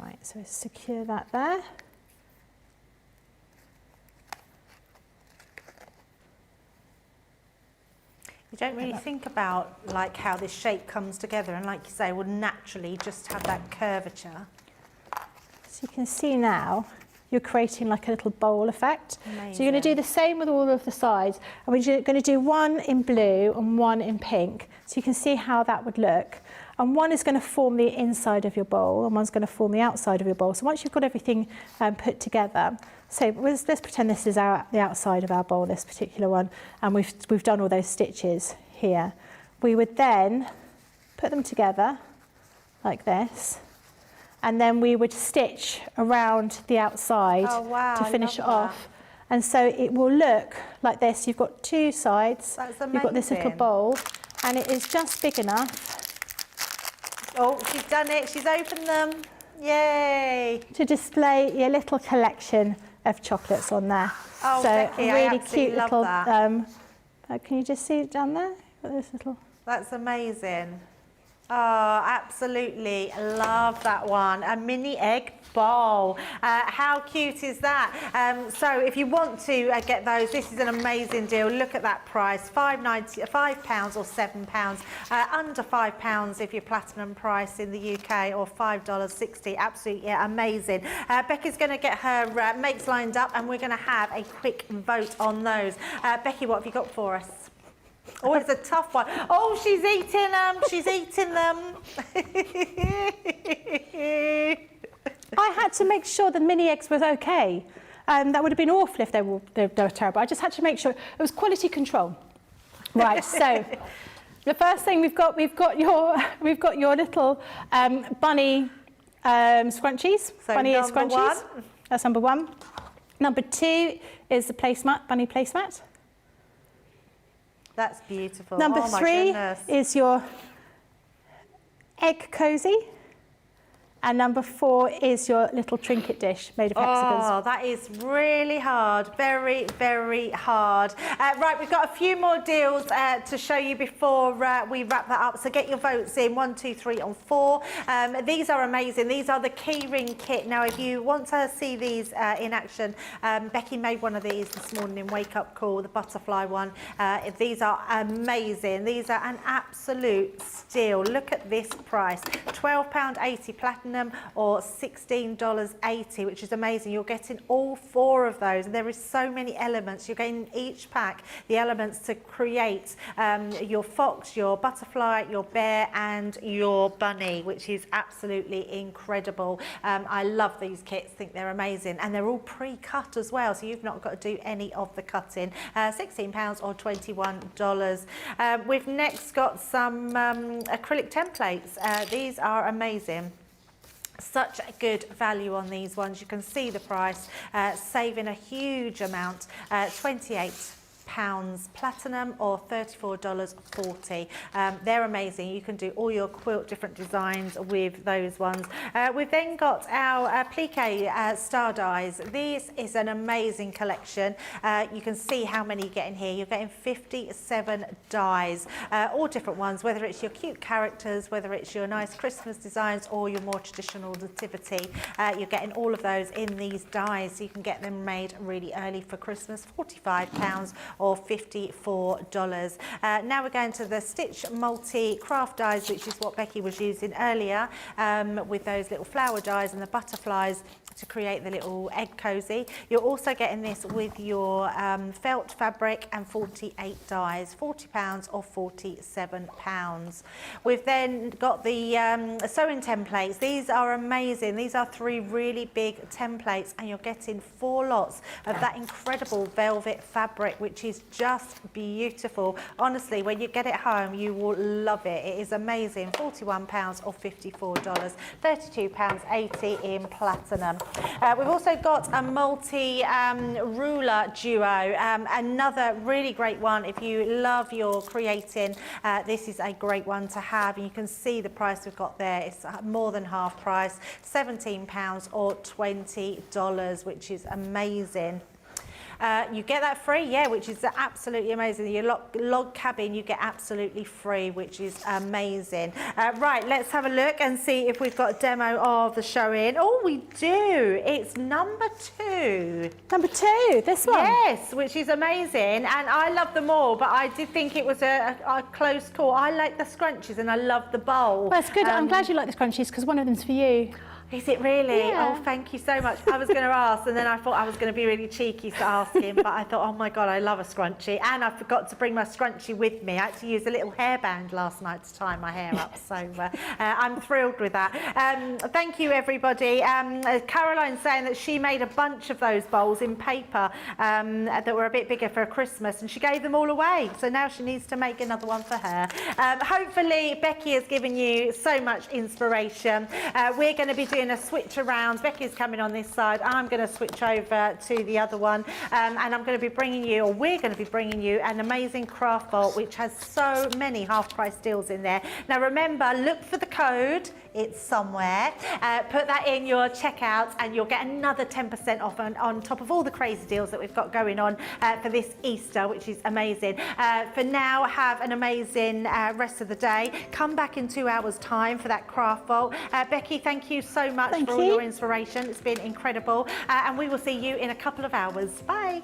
Speaker 2: Right, so secure that there.
Speaker 1: You don't really think about how this shape comes together, and like you say, will naturally just have that curvature.
Speaker 2: So you can see now you're creating like a little bowl effect.
Speaker 1: Amazing.
Speaker 2: So you're going to do the same with all of the sides, and we're going to do one in blue and one in pink, so you can see how that would look. And one is going to form the inside of your bowl, and one's going to form the outside of your bowl. So once you've got everything put together, so let's pretend this is the outside of our bowl, this particular one, and we've done all those stitches here. We would then put them together like this, and then we would stitch around the outside to finish it off. And so it will look like this. You've got two sides.
Speaker 1: That's amazing.
Speaker 2: You've got this little bowl, and it is just big enough.
Speaker 1: Oh, she's done it. She's opened them. Yay!
Speaker 2: To display your little collection of chocolates on there.
Speaker 1: Oh,
Speaker 2: so
Speaker 1: Becky,
Speaker 2: a really
Speaker 1: I absolutely
Speaker 2: cute
Speaker 1: love
Speaker 2: little.
Speaker 1: that.
Speaker 2: Can you just see it down there? Got this little.
Speaker 1: That's amazing. Oh, absolutely love that one. A mini egg bowl. How cute is that? So if you want to get those, this is an amazing deal. Look at that price, £5 or £7. Under £5 if you're platinum price in the UK, or $5.60. Absolutely amazing. Becky's going to get her makes lined up, and we're going to have a quick vote on those. Becky, what have you got for us? Oh, it's a tough one. Oh, she's eating them. She's eating them.
Speaker 2: I had to make sure the mini eggs was okay. That would have been awful if they were terrible. I just had to make sure it was quality control. Right. So the first thing we've got your little bunny scrunchies.
Speaker 1: So
Speaker 2: bunny ear
Speaker 1: number
Speaker 2: scrunchies.
Speaker 1: one.
Speaker 2: That's number one. Number two is the placemat, bunny placemat.
Speaker 1: That's beautiful.
Speaker 2: Number
Speaker 1: oh, my
Speaker 2: three
Speaker 1: goodness.
Speaker 2: is your egg cozy. And number four is your little trinket dish made of hexagons.
Speaker 1: Oh, that is really hard. Very, very hard. Right, we've got a few more deals to show you before we wrap that up. So get your votes in, 1, 2, 3 and 4. These are amazing. These are the key ring kit. Now, if you want to see these in action, Becky made one of these this morning in Wake Up Call, the butterfly one. These are amazing. These are an absolute steal. Look at this price, £12.80 platinum or $16.80, which is amazing. You're getting all 4 of those, and there is so many elements. You're getting each pack the elements to create your fox, your butterfly, your bear and your bunny, which is absolutely incredible. I love these kits, think they're amazing, and they're all pre-cut as well, so you've not got to do any of the cutting. £16 or $21. We've next got some acrylic templates. These are amazing. Such a good value on these ones. You can see the price, saving a huge amount, £28 platinum or $34.40. They're amazing. You can do all your quilt different designs with those ones. We've then got our applique star dies. This is an amazing collection. You can see how many you get in here. You're getting 57 dies, all different ones, whether it's your cute characters, whether it's your nice Christmas designs or your more traditional nativity. You're getting all of those in these dies, so you can get them made really early for Christmas. £45 or $54. Now we're going to the Stitch Multi Craft dies, which is what Becky was using earlier, with those little flower dies and the butterflies to create the little egg cozy. You're also getting this with your felt fabric and 48 dies, £40 or £47. We've then got the sewing templates. These are amazing. These are 3 really big templates, and you're getting 4 lots of that incredible velvet fabric, which is just beautiful. Honestly, when you get it home, you will love it. It is amazing. £41 or $54, £32.80 in platinum. We've also got a multi-ruler duo, another really great one. If you love your creating, this is a great one to have. And you can see the price we've got there. It's more than half price, £17 or $20, which is amazing. You get that free, yeah, which is absolutely amazing. Your log cabin you get absolutely free, which is amazing. Right, let's have a look and see if we've got a demo of the showing. Oh, we do. It's number 2.
Speaker 2: Number 2, this one?
Speaker 1: Yes, which is amazing. And I love them all, but I did think it was a close call. I like the scrunchies and I love the bowl.
Speaker 2: Well, that's good. I'm glad you like the scrunchies because one of them's for you.
Speaker 1: Is it really?
Speaker 2: Yeah.
Speaker 1: Oh, thank you so much. I was going to ask, and then I thought I was going to be really cheeky to ask him, but I thought, oh my God, I love a scrunchie. And I forgot to bring my scrunchie with me. I had to use a little hairband last night to tie my hair up, so I'm thrilled with that. Thank you, everybody. Caroline's saying that she made a bunch of those bowls in paper that were a bit bigger for Christmas, and she gave them all away. So now she needs to make another one for her. Hopefully, Becky has given you so much inspiration. We're going to be doing going to switch around. Becky's coming on this side. I'm going to switch over to the other one. And I'm going to be bringing you, or we're going to be bringing you, an amazing craft vault, which has so many half-price deals in there. Now, remember, look for the code. It's somewhere. Put that in your checkout and you'll get another 10% off on top of all the crazy deals that we've got going on for this Easter, which is amazing. For now, have an amazing rest of the day. Come back in 2 hours' time for that craft vault. Becky, thank you so much for all your inspiration. It's been incredible. And we will see you in a couple of hours. Bye.